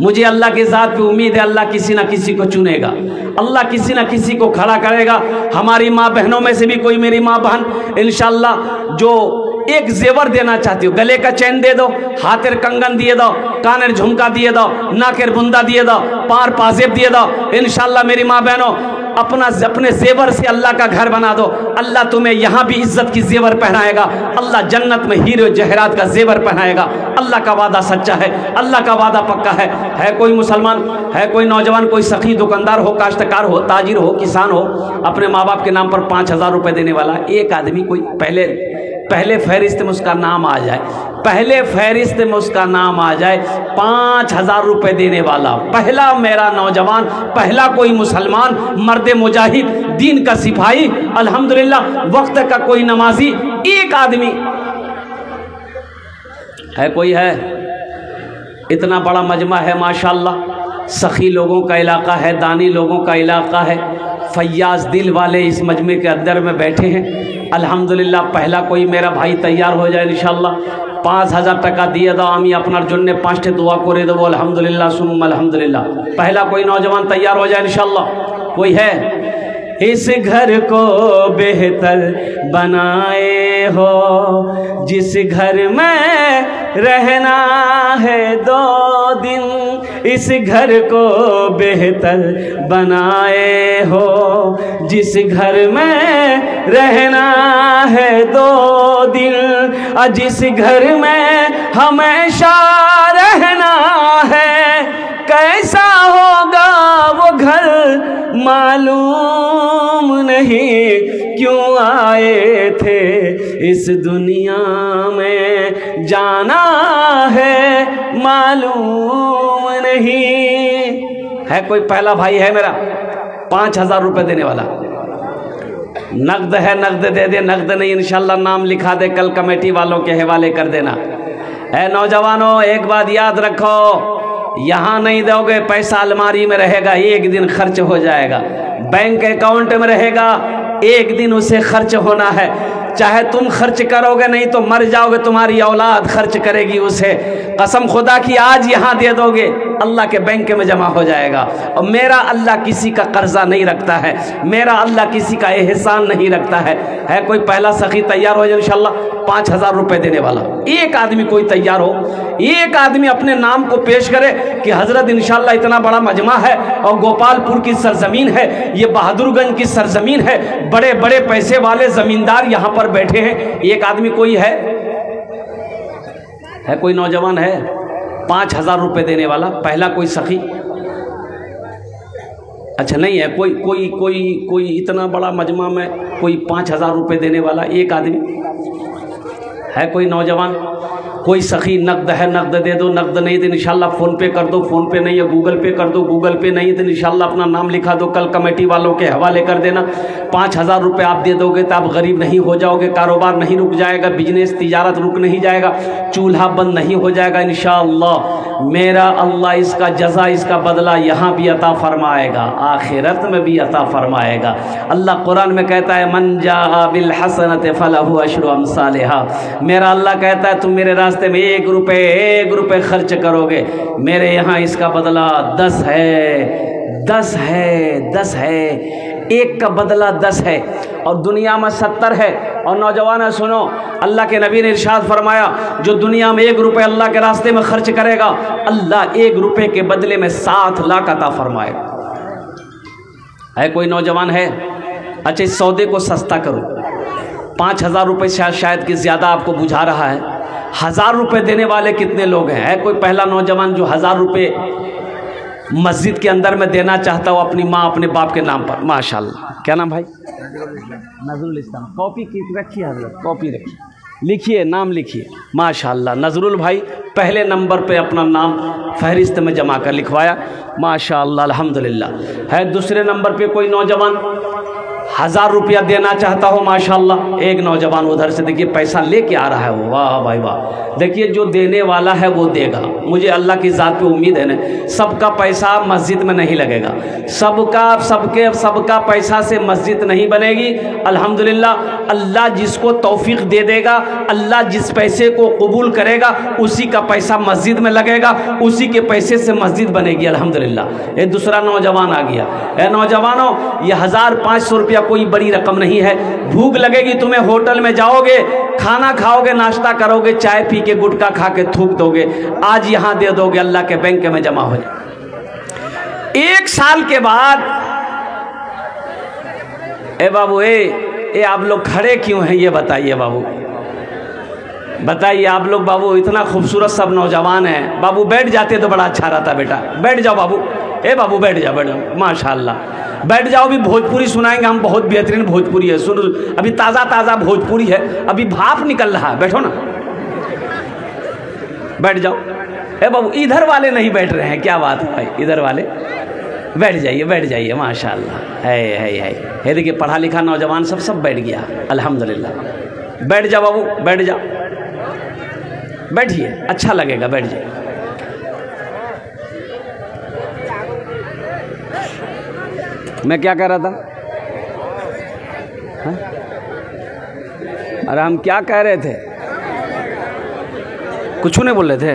मुझे अल्लाह के ज़ात पे उम्मीद है, अल्लाह किसी ना किसी को चुनेगा, अल्लाह किसी ना किसी को खड़ा करेगा। हमारी माँ बहनों में से भी कोई मेरी माँ बहन इंशाअल्लाह जो एक जेवर देना चाहती हो, गले का चैन दे दो, हाथेर कंगन दिए दो, कानेर झुमका दिए दो, नाकेर बुंदा दिए दो, पार पाजेब दिए दो। इंशाअल्लाह मेरी माँ बहनों, अपने जेवर से अल्लाह का घर बना दो, अल्लाह तुम्हें यहाँ भी इज्जत की जेवर पहनाएगा, अल्लाह जन्नत में हीरो जहरात का जेवर पहनाएगा। अल्लाह का वादा सच्चा है, अल्लाह का वादा पक्का है। है कोई मुसलमान, है कोई नौजवान, कोई सखी, दुकानदार हो, काश्तकार हो, ताजिर हो, किसान हो, अपने माँ बाप के नाम पर 5000 रुपये देने वाला एक आदमी, कोई पहले फहरिस्त में उसका नाम आ जाए, पहले फहरिस्त में उसका नाम आ जाए, 5000 रुपये देने वाला पहला मेरा नौजवान, पहला कोई मुसलमान, मर्द मुजाहिद, दीन का सिपाही, अल्हम्दुलिल्लाह वक्त का कोई नमाजी, एक आदमी। है कोई? है? इतना बड़ा मजमा है माशाअल्लाह, सखी लोगों का इलाका है, दानी लोगों का इलाका है, फैयाज दिल वाले इस मजमे के अंदर में बैठे हैं। अल्हम्दुलिल्लाह पहला कोई मेरा भाई तैयार हो जाए इंशाअल्लाह। 5000 টাকা দিয়ে দাও, আমি আপনার জন্য 5টি দোয়া করে দেবো। अल्हम्दुलिल्लाह सुम्मा अल्हम्दुलिल्लाह। पहला कोई नौजवान तैयार हो जाए इंशाअल्लाह। कोई है? इस घर को बेहतर बनाए हो, जिस घर में रहना है 2 दिन, इस घर को बेहतर बनाए हो, जिस घर में रहना है 2 दिन, जिस घर में हमेशा रहना है, कैसा होगा वो घर मालूम नहीं, क्यों आए थे इस दुनिया में, जाना है मालूम नहीं। है कोई पहला भाई? है मेरा 5000 रुपये देने वाला? नकद है, नकद दे दे, नकद नहीं इंशाअल्लाह नाम लिखा दे, कल कमेटी वालों के हवाले कर देना। है नौजवानों, एक बात याद रखो, यहाँ नहीं दोगे पैसा अलमारी में रहेगा, एक दिन खर्च हो जाएगा। बैंक अकाउंट में रहेगा, एक दिन उसे खर्च होना है। चाहे तुम खर्च करोगे नहीं तो मर जाओगे, तुम्हारी औलाद खर्च करेगी उसे। कसम खुदा की आज यहाँ दे दोगे, अल्लाह के बैंक में जमा हो जाएगा। और मेरा अल्लाह किसी का कर्जा नहीं रखता है, मेरा अल्लाह किसी का एहसान नहीं रखता है। कोई पहला सखी तैयार हो जाए इंशाल्लाह 5000 रुपये देने वाला, एक आदमी कोई तैयार हो, एक आदमी अपने नाम को पेश करे कि हजरत इंशाल्लाह इतना बड़ा मजमा है और गोपालपुर की सरजमीन है, ये बहादुरगंज की सरजमीन है, बड़े बड़े पैसे वाले जमींदार यहाँ पर बैठे हैं। एक आदमी कोई है कोई नौजवान है 5000 रुपये देने वाला, पहला कोई सखी? अच्छा नहीं है कोई कोई कोई कोई इतना बड़ा मजमा में कोई 5000 रुपये देने वाला एक आदमी है? कोई नौजवान, कोई सखी? नकद है नकद दे दो, नकद नहीं तो इंशाल्लाह फ़ोन पे कर दो, फ़ोन पे नहीं है गूगल पे कर दो, गूगल पे नहीं तो इंशाल्लाह अपना नाम लिखा दो, कल कमेटी वालों के हवाले कर देना। 5000 रुपये आप दे दोगे तो आप गरीब नहीं हो जाओगे, कारोबार नहीं रुक जाएगा, बिजनेस तिजारत रुक नहीं जाएगा, चूल्हा बंद नहीं हो जाएगा। इंशाअल्लाह मेरा अल्लाह इसका जज़ा, इसका बदला यहाँ भी अता फरमाएगा, आखिरत में भी अता फरमाएगा। अल्लाह कुरान में कहता है मन जा बिल हसनत फलहु अशरु अमसालिहा। मेरा अल्लाह कहता है तुम मेरे रास्ते में 1 रुपये खर्च करोगे, मेरे यहाँ इसका बदला 10 है, 10 है, 10 है, एक का बदला 10 है और दुनिया में 70 है। और नौजवान सुनो, अल्लाह के नबी ने इरशाद फरमाया जो दुनिया में 1 रुपये अल्लाह के रास्ते में खर्च करेगा, अल्लाह 1 रुपये के बदले में 7 लाख अता फरमाएगा। है कोई नौजवान है? अच्छा इस सौदे को सस्ता करो, 5000 रुपये शायद कि ज़्यादा आपको बुझा रहा है, 1000 रुपये देने वाले कितने लोग हैं? है कोई पहला नौजवान जो 1000 रुपये मस्जिद के अंदर में देना चाहता हो अपनी माँ अपने बाप के नाम पर? माशाल्लाह। क्या नाम भाई? नजरुल इस्लाम। कॉपी की रखिए हजरत, कॉपी रखिए, लिखिए, नाम लिखिए। माशाल्लाह नजरुल भाई पहले नंबर पे अपना नाम फहरिस्त में जमा कर लिखवाया, माशाल्लाह अल्हम्दुलिल्लाह। है दूसरे नंबर पे कोई नौजवान 1000 रुपया देना चाहता हो? माशाल्लाह एक नौजवान उधर से देखिए पैसा लेके आ रहा है वो, वाह भाई वाह। देखिए जो देने वाला है वो देगा, मुझे अल्लाह की ज़ात पे उम्मीद है ना। सबका पैसा मस्जिद में नहीं लगेगा, सबका पैसा से मस्जिद नहीं बनेगी। अल्हम्दुलिल्लाह अल्लाह जिसको तौफीक दे देगा, अल्लाह जिस पैसे को कबूल करेगा उसी का पैसा मस्जिद में लगेगा, उसी के पैसे से मस्जिद बनेगी। अल्हम्दुलिल्लाह। ये दूसरा नौजवान आ गया। ए नौजवानों, ये 1500 रुपया कोई बड़ी रकम नहीं है। भूख लगेगी तुम्हें, होटल में जाओगे, खाना खाओगे, नाश्ता करोगे, चाय पी के गुटखा खा के थूक दोगे, आज यहाँ दे दोगे, अल्लाह के बैंक में जमा हो जाए। 1 साल के बाद ए बाबू ए आप लोग खड़े क्यों हैं ये बताइए बाबू, बताइए आप लोग। बाबू इतना खूबसूरत सब नौजवान हैं, बाबू बैठ जाते तो बड़ा अच्छा रहता बेटा, बैठ जाओ बाबू। ए बाबू बैठ जाओ, बैठ जाओ, माशाल्लाह बैठ जाओ। अभी भोजपुरी सुनाएंगे हम, बहुत बेहतरीन भोजपुरी है, सुनो अभी ताज़ा भोजपुरी है, अभी भाप निकल रहा है, बैठो ना, बैठ जाओ। ए बाबू इधर वाले नहीं बैठ रहे हैं, क्या बात है भाई, इधर वाले बैठ जाइए माशाल्लाह। है देखिए पढ़ा लिखा नौजवान सब बैठ गया, अल्हम्दुलिल्लाह। बैठ जाओ बाबू, बैठ जाओ, बैठिए, अच्छा लगेगा, बैठ जाइए। मैं क्या कह रहा था? हाँ? अरे हम क्या कह रहे थे? कुछ नहीं बोल रहे थे?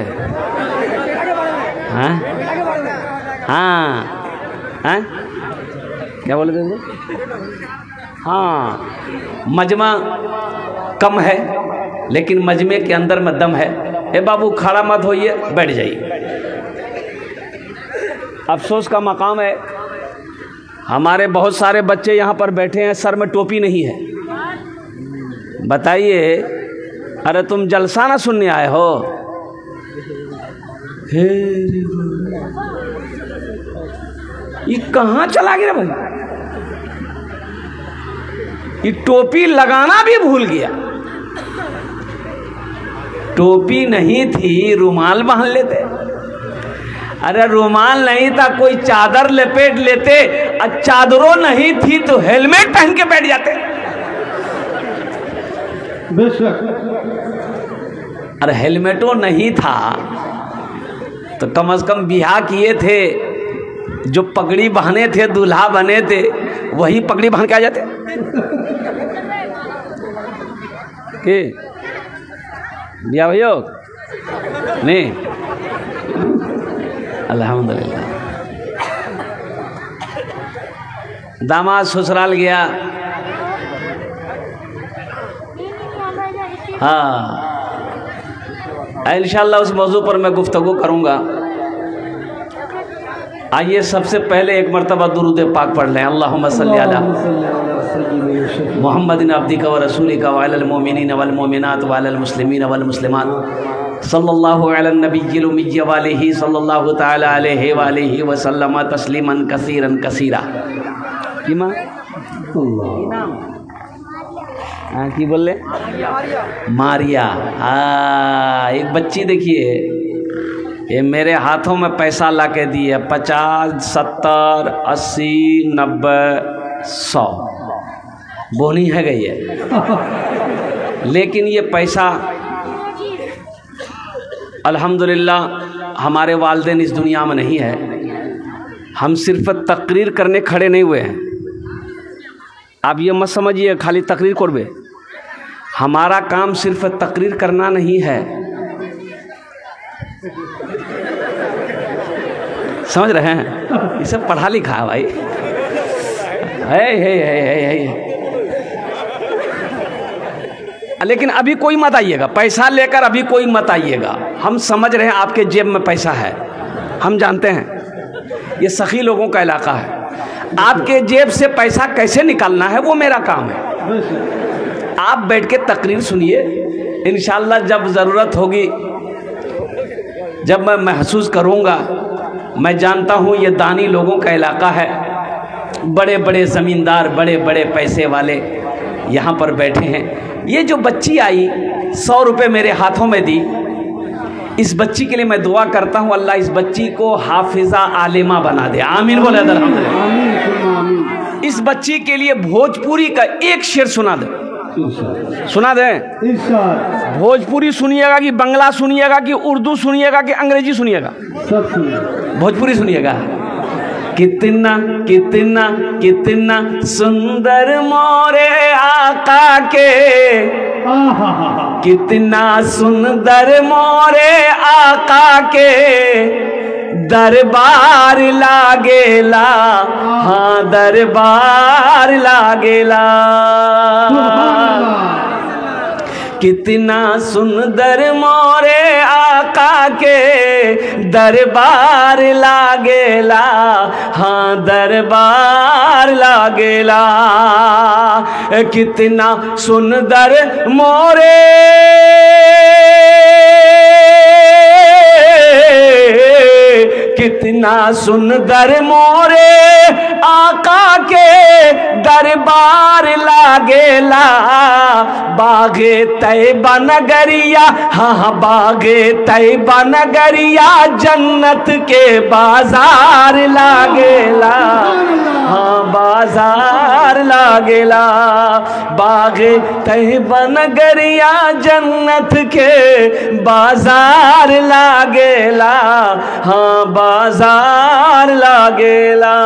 हाँ हाँ क्या बोले थे? हाँ मजमा कम है लेकिन मजमे के अंदर में दम है। ए बाबू खड़ा मत होइए, बैठ जाइए। अफसोस का मकाम है, हमारे बहुत सारे बच्चे यहाँ पर बैठे हैं, सर में टोपी नहीं है। बताइए, अरे तुम जलसा ना सुनने आए हो? ये कहाँ चला गया भाई? ये टोपी लगाना भी भूल गया। टोपी नहीं थी, रुमाल बांध लेते। अरे रुमाल नहीं था, कोई चादर लपेट लेते, और चादरों नहीं थी तो हेलमेट पहन के बैठ जाते। अरे हेलमेटों नहीं था तो कम से कम बिहा किए थे जो पगड़ी बहने थे, दूल्हा बने थे, वही पगड़ी बहन के आ जाते के बिया भैया नहीं। अल्हम्दुलिल्लाह। दामाद ससुराल गया, हाँ इंशाअल्लाह उस मौजू पर मैं गुफ्तगू करूँगा। आइए सबसे पहले एक मरतबा दुरूद पाक पढ़ लें। अल्लाहुम्मा सल्ली अला मुहम्मदिन अब्दिका व रसूलिका व अलल मोमिनीन वल मोमिनात व अलल मुस्लिमीन वल मुस्लिमात सल्लल्लाहु अला नबिय्यिल उम्मिय्य व आलिहि सल्लल्लाहु तआला अलैहि व आलिहि व सल्लम तस्लीमन कसीरन कसीरा। की माँ हाँ की बोल ले मारिया। एक बच्ची देखिए, ये मेरे हाथों में पैसा ला के दिए 50, 70, 80, 90, 100 बोनी है गई है। लेकिन ये पैसा अल्हम्दुलिल्लाह हमारे वालिदैन इस दुनिया में नहीं है। हम सिर्फ तकरीर करने खड़े नहीं हुए हैं। आप ये मत समझिए खाली तकरीर करबे। हमारा काम सिर्फ तकरीर करना नहीं है, समझ रहे हैं? ये सब पढ़ा लिखा है भाई। है। लेकिन अभी कोई मत आइएगा, पैसा लेकर अभी कोई मत आइएगा। हम समझ रहे हैं आपके जेब में पैसा है, हम जानते हैं ये सखी लोगों का इलाका है। आपके जेब से पैसा कैसे निकालना है वो मेरा काम है। आप बैठ के तकरीर सुनिए, इंशाअल्लाह जब ज़रूरत होगी, जब मैं महसूस करूँगा, मैं जानता हूँ ये दानी लोगों का इलाका है, बड़े बड़े ज़मींदार, बड़े बड़े पैसे वाले यहाँ पर बैठे हैं। ये जो बच्ची आई 100 रुपये मेरे हाथों में दी, इस बच्ची के लिए मैं दुआ करता हूँ अल्लाह इस बच्ची को हाफिज़ा आलिमा बना दे। आमीन बोले अल्हम्दुलिल्लाह। इस बच्ची के लिए भोजपुरी का एक शेर सुना दे, सुना दे। भोजपुरी सुनिएगा कि बंगला सुनिएगा कि उर्दू सुनिएगा कि अंग्रेजी सुनिएगा? सब सुनिएगा। भोजपुरी सुनिएगा। कितना कितना कितना सुंदर मोरे आका के, कितना सुंदर मोरे आका के दरबार लागेला, हाँ दरबार लागेला। कितना सुंदर मोरे आका के दरबार लागेला, हाँ दरबार लागेला। कितना सुंदर मोरे कितना सुंदर मोरे आका के दरबार लागेला। बागे तैबा नगरिया, हाँ बागे तैबा नगरिया जन्नत के बाजार लागेला, हाँ बाजार लागेला। बागे तैबा नगरिया जन्नत के बाजार लागेला, हाँ बाजार लागेला।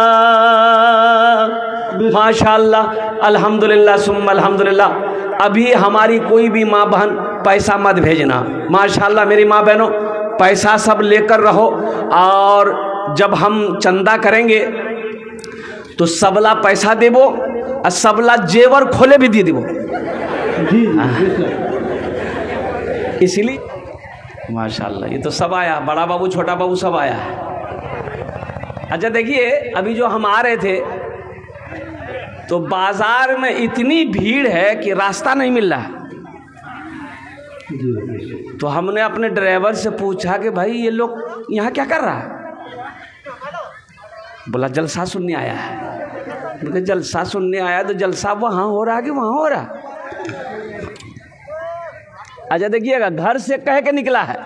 माशाअल्लाह अल्हम्दुलिल्लाह सुम्मा अल्हम्दुलिल्लाह। अभी हमारी कोई भी माँ बहन पैसा मत भेजना। माशाअल्लाह मेरी माँ बहनों पैसा सब लेकर रहो, और जब हम चंदा करेंगे तो सबला पैसा देवो और सबला जेवर खोले भी दे देवो। इसलिए माशाअल्लाह ये तो सब आया, बड़ा बाबू छोटा बाबू सब आया। अच्छा देखिए अभी जो हम आ रहे थे तो बाजार में इतनी भीड़ है कि रास्ता नहीं मिल रहा है। तो हमने अपने ड्राइवर से पूछा कि भाई ये लोग यहाँ क्या कर रहा है? बोला जलसा सुनने आया है। बोले जलसा सुनने आया तो जलसा वहाँ हो रहा है कि वहाँ हो रहा? अच्छा देखिएगा घर से कह के निकला है,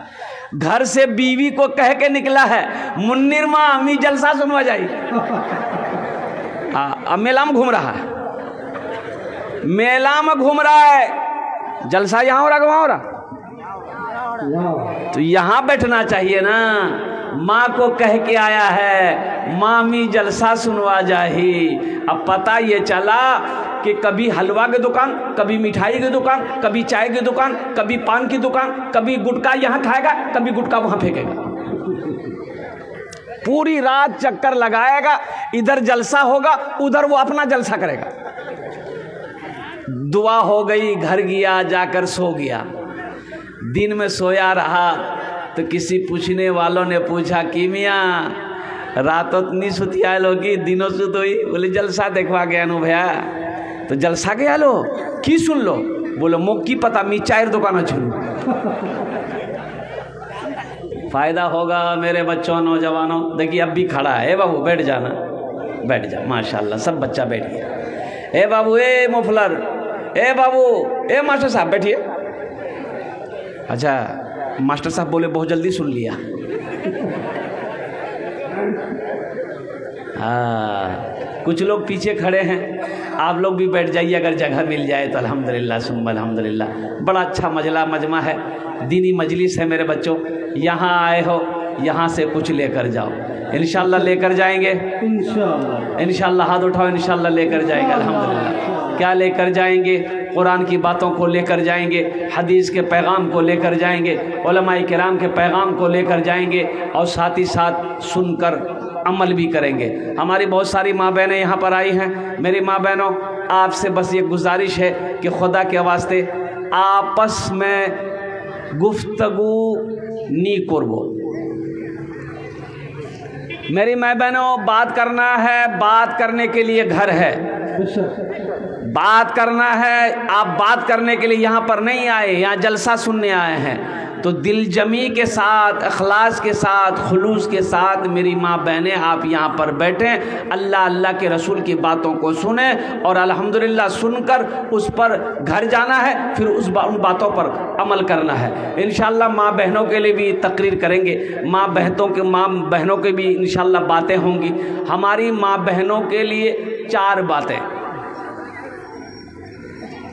घर से बीवी को कह के निकला है मुन्निर माँ अम्मी जलसा सुनवा जाई। अब मेला में घूम रहा है, मेला में घूम रहा है, जलसा यहाँ हो रहा कि वहाँ हो रहा? तो यहाँ बैठना चाहिए ना, माँ को कह के आया है मामी जलसा सुनवा जाही। अब पता ये चला कि कभी हलवा की दुकान, कभी मिठाई की दुकान, कभी चाय की दुकान, कभी पान की दुकान, कभी गुटखा यहाँ खाएगा, कभी गुटखा वहाँ फेंकेगा। पूरी रात चक्कर लगाएगा, इधर जलसा होगा, उधर वो अपना जलसा करेगा। दुआ हो गई, घर गया, जाकर सो गया। दिन में सोया रहा तो किसी पूछने वालों ने पूछा कि मियाँ रात इतनी सुतिया लोगी, दिनों सुत हुई? बोले जलसा देखवा गया नु भैया। तो जलसा गया लो की सुन लो? बोलो मुख की पता मी चायर दुकान छू। फायदा होगा मेरे बच्चों, नौजवानों। देखिए अब भी खड़ा है। बाबू बैठ जाना, बैठ जा। माशाल्लाह सब बच्चा बैठ गया। ए बाबू, ए मुफलर, ए बाबू, ए मास्टर साहब बैठिए। अच्छा मास्टर साहब बोले बहुत जल्दी सुन लिया। हाँ, कुछ लोग पीछे खड़े हैं, आप लोग भी बैठ जाइए अगर जगह मिल जाए तो। अल्हम्दुलिल्लाह सुम्मा अल्हम्दुलिल्लाह। बड़ा अच्छा मजमा है, दीनी मजलिस है मेरे बच्चों। यहाँ आए हो, यहाँ से कुछ लेकर जाओ। इंशाल्लाह लेकर जाएंगे, इंशाल्लाह हाथ उठाओ, इंशाल्लाह लेकर जाएंगे। अल्हम्दुलिल्लाह। क्या लेकर जाएंगे? कुरान की बातों को लेकर जाएंगे, हदीस के पैगाम को लेकर जाएंगे, उलमाए किराम के पैगाम को लेकर जाएंगे, और साथ ही साथ सुनकर अमल भी करेंगे। हमारी बहुत सारी माँ बहनें यहाँ पर आई हैं। मेरी माँ बहनों, आपसे बस ये गुजारिश है कि खुदा के वास्ते आपस में गुफ्तगू नी करबो। मेरी माँ बहनों, बात करना है, बात करने के लिए घर है, बात करना है। आप बात करने के लिए यहाँ पर नहीं आए, यहाँ जलसा सुनने आए हैं। तो दिल जमी के साथ, अखलास के साथ, खुलूस के साथ मेरी माँ बहनें आप यहाँ पर बैठें, अल्लाह अल्लाह के रसूल की बातों को सुने, और अल्हम्दुलिल्लाह सुनकर उस पर घर जाना है, फिर उन बातों पर अमल करना है। इंशाअल्लाह माँ बहनों के लिए भी तकरीर करेंगे, माँ बहनों के भी इंशाअल्लाह बातें होंगी। हमारी माँ बहनों के लिए 4 बातें।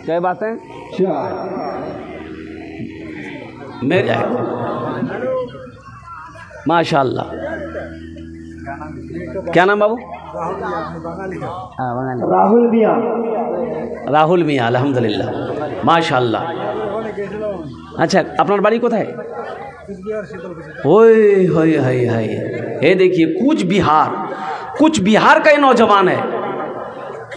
क्या बातें? 4 मेरे माशाअल्लाह। क्या नाम बाबू? राहुल मियाँ। राहुल मियाँ, अल्हम्दुलिल्लाह माशाअल्लाह। अच्छा अपना बाड़ी कोথায়? ओए होए हाय हाय। ये देखिए कूच बिहार का ये नौजवान है।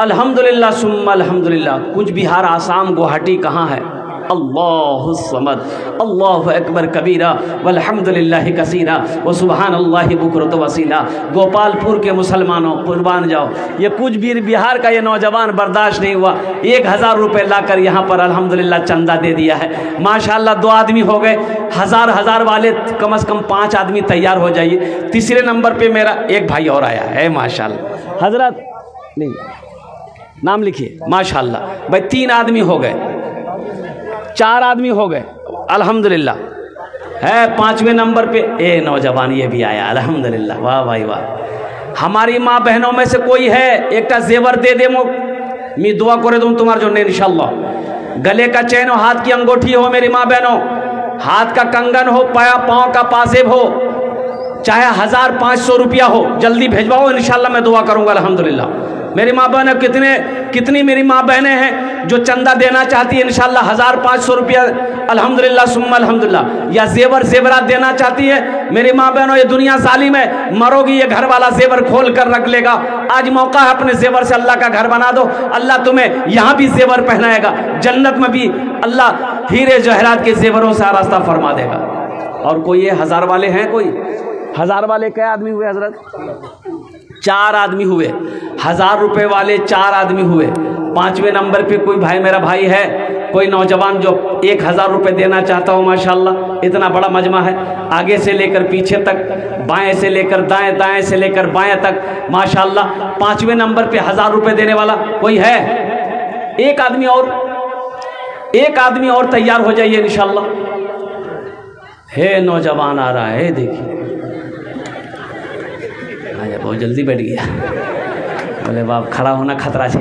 अल्हम्दुलिल्लाह सुम्मा अल्हम्दुलिल्लाह। कूच बिहार, आसाम, गुवाहाटी कहाँ है? अल्लाहु समद, अल्लाहु अकबर कबीरा वल्हम्दुलिल्लाहि कसीरा व सुबहानल्लाहि बुकरत वसीला। गोपालपुर के मुसलमानों कुर्बान जाओ। ये कुछ भी बिहार का ये नौजवान बर्दाश्त नहीं हुआ, 1000 रुपये लाकर यहाँ पर अल्हम्दुलिल्लाह चंदा दे दिया है। माशाअल्लाह 2 आदमी हो गए, हजार वाले कम से कम 5 आदमी तैयार हो जाइए। तीसरे नंबर पे मेरा एक भाई और आया है माशाअल्लाह। हजरत नहीं नाम लिखिए। माशाअल्लाह भाई 3 आदमी हो गए, 4 आदमी हो गए अल्हम्दुलिल्लाह। है 5वें नंबर पे ए नौजवान ये भी आया अल्हम्दुलिल्लाह। वाह भाई वाह। हमारी माँ बहनों में से कोई है एक का जेवर दे दे मैं दुआ करे दूँ तुम्हारे जो इंशाअल्लाह। गले का चैन हो, हाथ की अंगूठी हो मेरी माँ बहनों, हाथ का कंगन हो, पाँव का पाजेब हो, चाहे 1500 रुपया हो, जल्दी भेजवाओ, इंशाअल्लाह मैं दुआ करूँगा अल्हम्दुलिल्लाह। मेरी माँ बहनें कितनी मेरी माँ बहनें हैं जो चंदा देना चाहती है इंशाअल्लाह 1500 रुपया अल्हम्दुलिल्लाह सुम्मा अल्हम्दुलिल्लाह, या जेवरात देना चाहती है मेरी माँ बहनों। ये दुनिया जालिम है, मरोगी ये घर वाला जेवर खोल कर रख लेगा। आज मौका है, अपने जेवर से अल्लाह का घर बना दो, अल्लाह तुम्हें यहाँ भी जेवर पहनाएगा, जन्नत में भी अल्लाह हीरे जवाहरात के जेवरों से रास्ता फरमा देगा। और कोई ये 1000 वाले हैं? कोई 1000 वाले क्या आदमी हुए हजरत? 4 आदमी हुए। 1000 रुपये वाले 4 आदमी हुए। 5वें नंबर पे कोई भाई, मेरा भाई है, कोई नौजवान जो 1000 रुपये देना चाहता हो माशाअल्लाह। इतना बड़ा मजमा है, आगे से लेकर पीछे तक, बाएं से लेकर दाएं, दाएं से लेकर बाएं तक माशाअल्लाह। 5वें नंबर पे 1000 रुपये देने वाला कोई है? एक आदमी और तैयार हो जाइए इंशाअल्लाह। हे नौजवान आ रहा है, देखिए बहुत जल्दी बैठ गया। बोले बाप खड़ा होना खतरा से,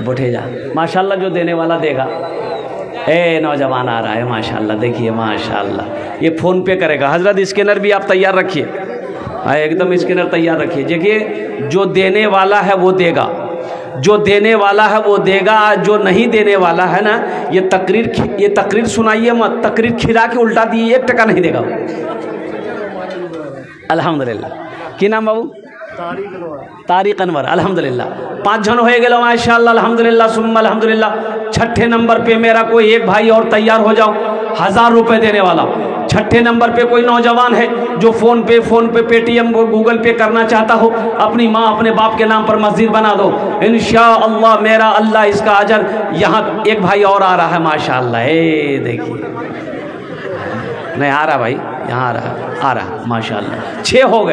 बैठे जा। माशाअल्लाह जो देने वाला देगा। ए नौजवान आ रहा है माशाअल्लाह, देखिए माशाअल्लाह। ये फ़ोन पे करेगा। हजरत स्कैनर भी आप तैयार रखिए, एकदम स्कैनर तैयार रखिए। देखिए जो देने वाला है वो देगा, जो देने वाला है वो देगा, जो नहीं देने वाला है ना, ये तकरीर सुनाइए मत, तकरीर खिला के उल्टा दिए, 1 टका नहीं देगा। अल्हम्दुलिल्लाह। की नाम बाबू? तारिक अनवर। अल्हम्दुलिल्लाह 5 जन हो गए माशाअल्लाह, अल्हम्दुलिल्लाह सुम्मा अल्हम्दुलिल्लाह। 6ठे नंबर पे मेरा कोई एक भाई और तैयार हो जाओ, 1000 रुपये देने वाला। 6ठे नंबर पे कोई नौजवान है जो फ़ोन पे पेटीएम गूगल पे करना चाहता हो, अपनी माँ अपने बाप के नाम पर मस्जिद बना दो, इंशाअल्लाह मेरा अल्लाह इसका अजर। यहाँ एक भाई और आ रहा है माशाअल्लाह, देखिए नहीं आ रहा भाई, यहाँ आ रहा माशाअल्लाह। 6 हो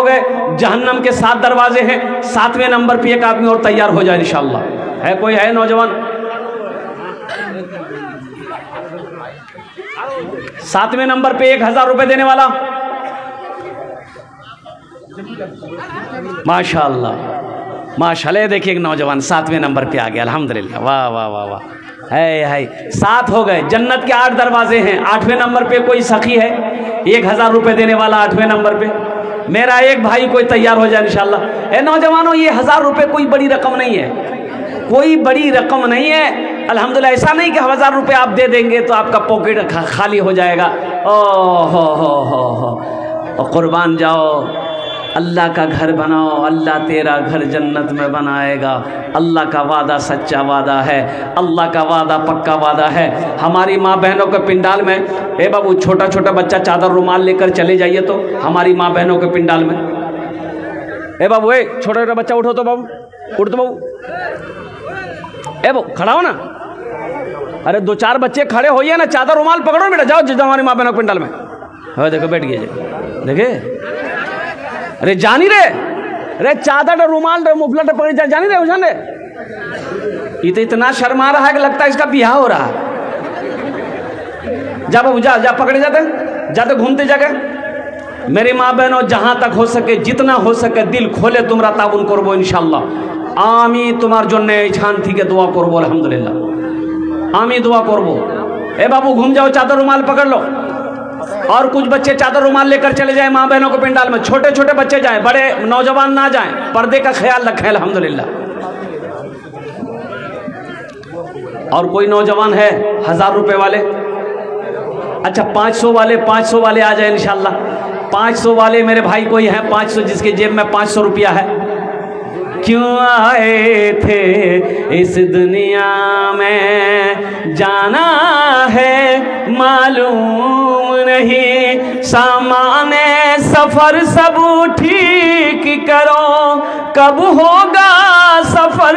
गए। जहन्नम के 7 दरवाजे हैं, 7वें नंबर पे एक आदमी और तैयार हो जाए इंशाअल्लाह। है कोई है नौजवान? 7वें नंबर पे 1000 रुपये देने वाला माशाअल्लाह। देखिए एक नौजवान 7वें नंबर पे आ गया, अल्हम्दुलिल्लाह। वाह वाह वाह वाह। है 7 हो गए। जन्नत के 8 दरवाजे हैं। 8वें नंबर पे कोई सखी है, 1000 रुपये देने वाला 8वें नंबर पे। मेरा एक भाई कोई तैयार हो जाए इंशाअल्लाह। नौजवानों ये 1000 रुपये कोई बड़ी रकम नहीं है, कोई बड़ी रकम नहीं है। अल्हम्दुलिल्लाह ऐसा नहीं कि 1000 रुपये आप दे देंगे तो आपका पॉकेट खाली हो जाएगा। हो कुर्बान जाओ, अल्लाह का घर बनाओ, अल्लाह तेरा घर जन्नत में बनाएगा। अल्लाह का वादा सच्चा वादा है, अल्लाह का वादा पक्का वादा है। हमारी माँ बहनों के पिंडाल में बाबू छोटा छोटा बच्चा चादर रुमाल लेकर चले जाइए तो हमारी माँ बहनों के पिंडाल में बाबू छोटा छोटा बच्चा उठो तो बाबू, उठ तो बाबू, बाबू खड़ा हो ना। अरे 2-4 बच्चे खड़े होइए ना, चादर रुमाल पकड़ो बेटा, जाओ हमारी माँ बहनों के पिंडाल में। देखो बैठ गए, देखे अरे जानी रे, अरे चादर रुमाल मुफलर पकड़ जानी रे उजान रे। ये तो इतना शर्मा रहा है कि लगता है इसका बियाह हो रहा है। जा बाबू जा पकड़े जाते घूमते जगह। मेरी माँ बहनों जहाँ तक हो सके जितना हो सके दिल खोले तुमरा ताबुन करबो इंशाअल्लाह। आमी तुम्हार जन्य इच्छान थी के दुआ करबो अल्हम्दुलिल्लाह, आमी दुआ करबो। बाबू घूम जाओ, चादर रुमाल पकड़ लो। और कुछ बच्चे चादर रुमाल लेकर चले जाए माँ बहनों के पिंडाल में। छोटे छोटे बच्चे जाएं, बड़े नौजवान ना जाएं, पर्दे का ख्याल रखें अल्हम्दुलिल्लाह। और कोई नौजवान है 1000 रुपये वाले? अच्छा 500 वाले आ जाए इंशाअल्लाह। 500 वाले मेरे भाई कोई है 500 जिसके जेब में 500 रुपया है? क्यों आए थे इस दुनिया में, जाना है मालूम नहीं, सामाने सफर सब ठीक करो, कब होगा सफर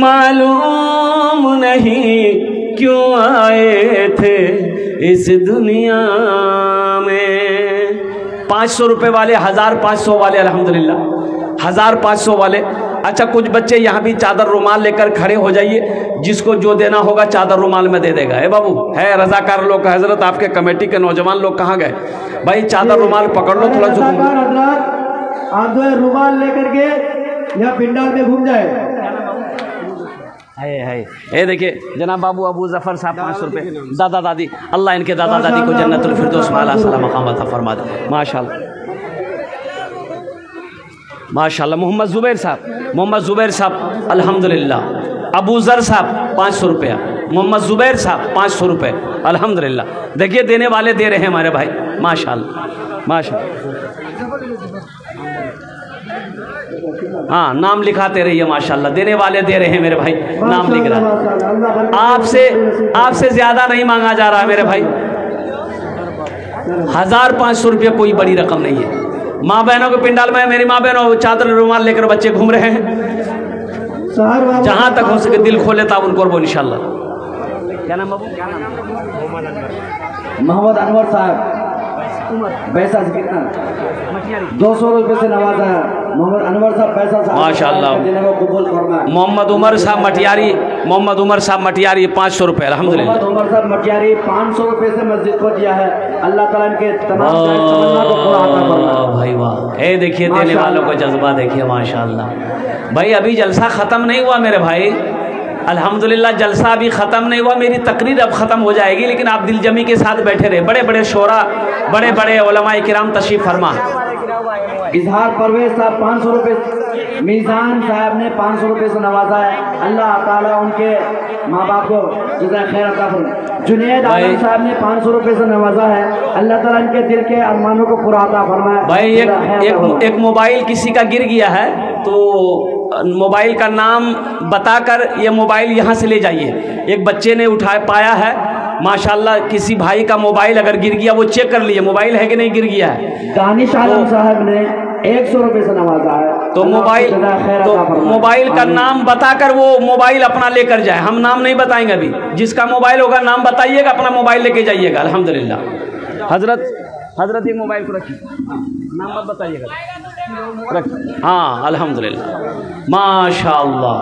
मालूम नहीं, क्यों आए थे इस दुनिया में। 500 रुपये वाले, 1500 वाले अल्हम्दुलिल्लाह, 1500 वाले। अच्छा कुछ बच्चे यहाँ भी चादर रुमाल लेकर खड़े हो जाइए, जिसको जो देना होगा चादर रुमाल में दे देगा। बाबू है रजाकार लोग, हजरत आपके कमेटी के नौजवान लोग कहाँ गए भाई? चादर रुमाल पकड़ लो थोड़ा। आप जो है रुमाल लेकर के यहाँ पिंडाल में घूम जाए। है देखिए जनाब बाबू अबू जफर साहब 500 रुपये। दादा दादी, अल्लाह इनके दादा दादी को जन्नतुल फिरदौस में आला सलाम मकाम अता फरमा दे। माशाल्लाह माशाल्लाह। मोहम्मद ज़ुबैर साहब अल्हम्दुलिल्लाह। अबू ज़र साहब 500 रुपया। मोहम्मद ज़ुबैर साहब 500 रुपये अल्हम्दुलिल्लाह। देखिए देने वाले दे रहे हैं हमारे भाई, माशाल्लाह माशाल्लाह। हाँ नाम लिखाते रहिए माशाल्लाह, देने वाले दे रहे हैं मेरे भाई, नाम लिख रहा। आपसे ज़्यादा नहीं मांगा जा रहा है मेरे भाई। 1500 रुपये कोई बड़ी रकम नहीं है। माँ बहनों के पिंडाल में मेरी माँ बहनों चादर रुमाल लेकर बच्चे घूम रहे हैं। जहाँ तक हो सके दिल खोले ताब उनको बोल इंशाल्लाह। क्या नाम बाबू? मोहम्मद अनवर साहब पैसा से कितना 200 रुपये से नवाजा है। मोहम्मद अनवर साहब पैसा माशाल्लाह। मोहम्मद उमर साहब मटियारी 500 रुपये अल्हम्दुलिल्लाह। मोहम्मद उमर साहब मटियारी 500 रुपये से मस्जिद को दिया है। अल्लाह ताला इनके तमाम को पूरा अता फरमाए। भाई वाह, देखिए देने वालों का जज्बा देखिए माशाल्लाह। भाई अभी जलसा ख़त्म नहीं हुआ मेरे भाई, अल्हम्दुलिल्लाह जलसा अभी ख़त्म नहीं हुआ, मेरी तकरीर अब ख़त्म हो जाएगी, लेकिन आप दिलजमी के साथ बैठे रहे। बड़े बड़े शोरा, बड़े बड़े उलमाए किराम तशरीफ़ फरमा। इजहार परवेज साहब 500 रुपये, मीज़ान साहब ने 500 रुपये से नवाजा है। अल्लाह ताला उनके माँ बाप को जज़ाए खैर अता फरमाए। जुनैद आलम साहब ने 500 रुपये से नवाजा है। अल्लाह ताला इनके दिल के अरमानों को पूरा अता फरमाए। भाई एक मोबाइल किसी का गिर गया है, तो मोबाइल का नाम बताकर ये मोबाइल यहाँ से ले जाइए। एक बच्चे ने उठा पाया है माशाल्लाह, किसी भाई का मोबाइल अगर गिर गया वो चेक कर लिए मोबाइल है कि नहीं गिर गया है। दानिश आलम साहब ने 100 रुपये से नवाजा है। तो मोबाइल का नाम बताकर वो मोबाइल अपना लेकर जाए। हम नाम नहीं बताएंगे अभी, जिसका मोबाइल होगा नाम बताइएगा, अपना मोबाइल लेके जाइएगा। अल्हम्दुलिल्लाह। हजरत ये मोबाइल को रखिए, नाम मत बताइएगा, रखिए। हाँ अल्हम्दुलिल्लाह माशाअल्लाह।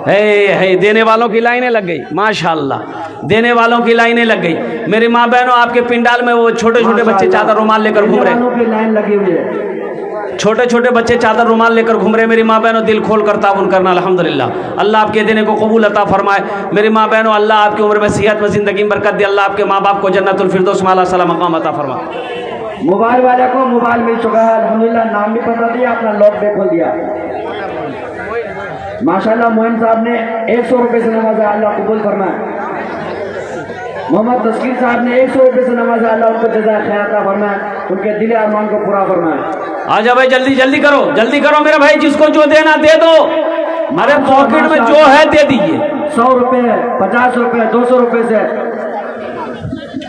है देने वालों की लाइनें लग गई, माशाअल्लाह देने वालों की लाइनें लग गई। मेरी माँ बहनों, आपके पिंडाल में वो छोटे छोटे बच्चे चादर रुमाल लेकर घूम रहे हैं, लाइन लगी हुई है। छोटे छोटे बच्चे चादर रुमाल लेकर घूम रहे हैं। मेरी माँ बहनों, दिल खोल कर ताउन करना। अल्हम्दुलिल्लाह, अल्लाह आपके देने को कबूल अता फरमाए। मेरी माँ बहनों, अल्लाह आपकी उम्र में सेहत में ज़िंदगी में बरकत दे। अल्लाह आपके माँ बाप को जन्नतुल फिरदौस में आला मकाम अता फरमाए। मोबाइल वाले को मोबाइल मिल चुका है, अल्हम्दुलिल्लाह। नाम भी बता दिया, अपना लॉक भी खोल दिया। माशाल्लाह मोइन साहब ने 100 रुपये से नवाजा, अल्लाह कबूल फरमाए। मोहम्मद तस्कीर साहब ने 100 रुपये से नवाजा, अल्लाह उनको जज़ाए खैर अता फरमाए, उनके दिल अरमान को पूरा फरमाए। आ जाओ भाई, जल्दी जल्दी करो, जल्दी करो मेरे भाई, जिसको जो देना दे दो, हमारे पॉकेट में जो है दे दीजिए। 100 रुपये, 50 रुपये, 200 रुपये से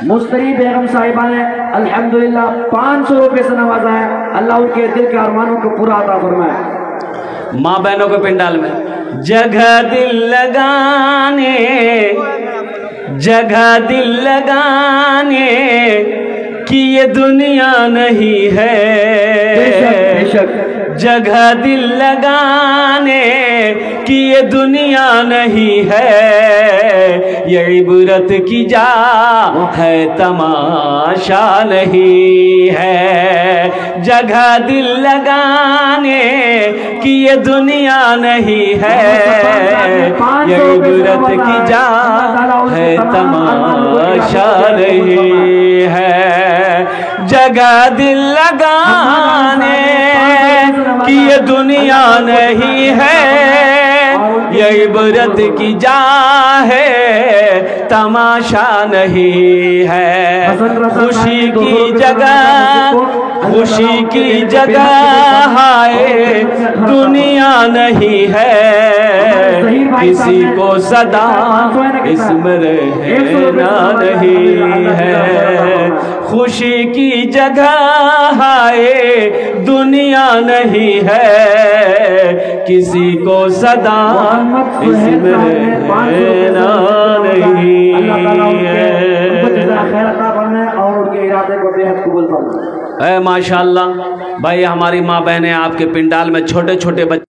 मुस्तरी बेगम साहिबा ने अल्हम्दुलिल्लाह 500 रुपये से नवाजा है। अल्लाह उनके दिल के अरमानों को पूरा अता फरमाए। माँ बहनों के पिंडाल में जगह दिल लगाने, जगह दिल लगाने कि ये दुनिया नहीं है, बेशक जगह दिल लगाने कि ये दुनिया नहीं है, ये इबरत की जा है तमाशा नहीं है। जगह दिल लगाने कि ये दुनिया नहीं है, ये इबरत की जा है तमाशा नहीं है। जगह दिल लगाने कि ये दुनिया नहीं है, ये इबरत की जा है तमाशा नहीं है। खुशी की जगह, खुशी की जगह हाय दुनिया नहीं है, किसी को सदा इसमें रहना नहीं है। खुशी की जगह हाय दुनिया नहीं है, किसी को सदा इसमें रहना नहीं है। और उनके इरादे को बेहद कबूल फरमाए। माशाअल्लाह भाई, हमारी माँ बहनें आपके पिंडाल में छोटे छोटे बच्चे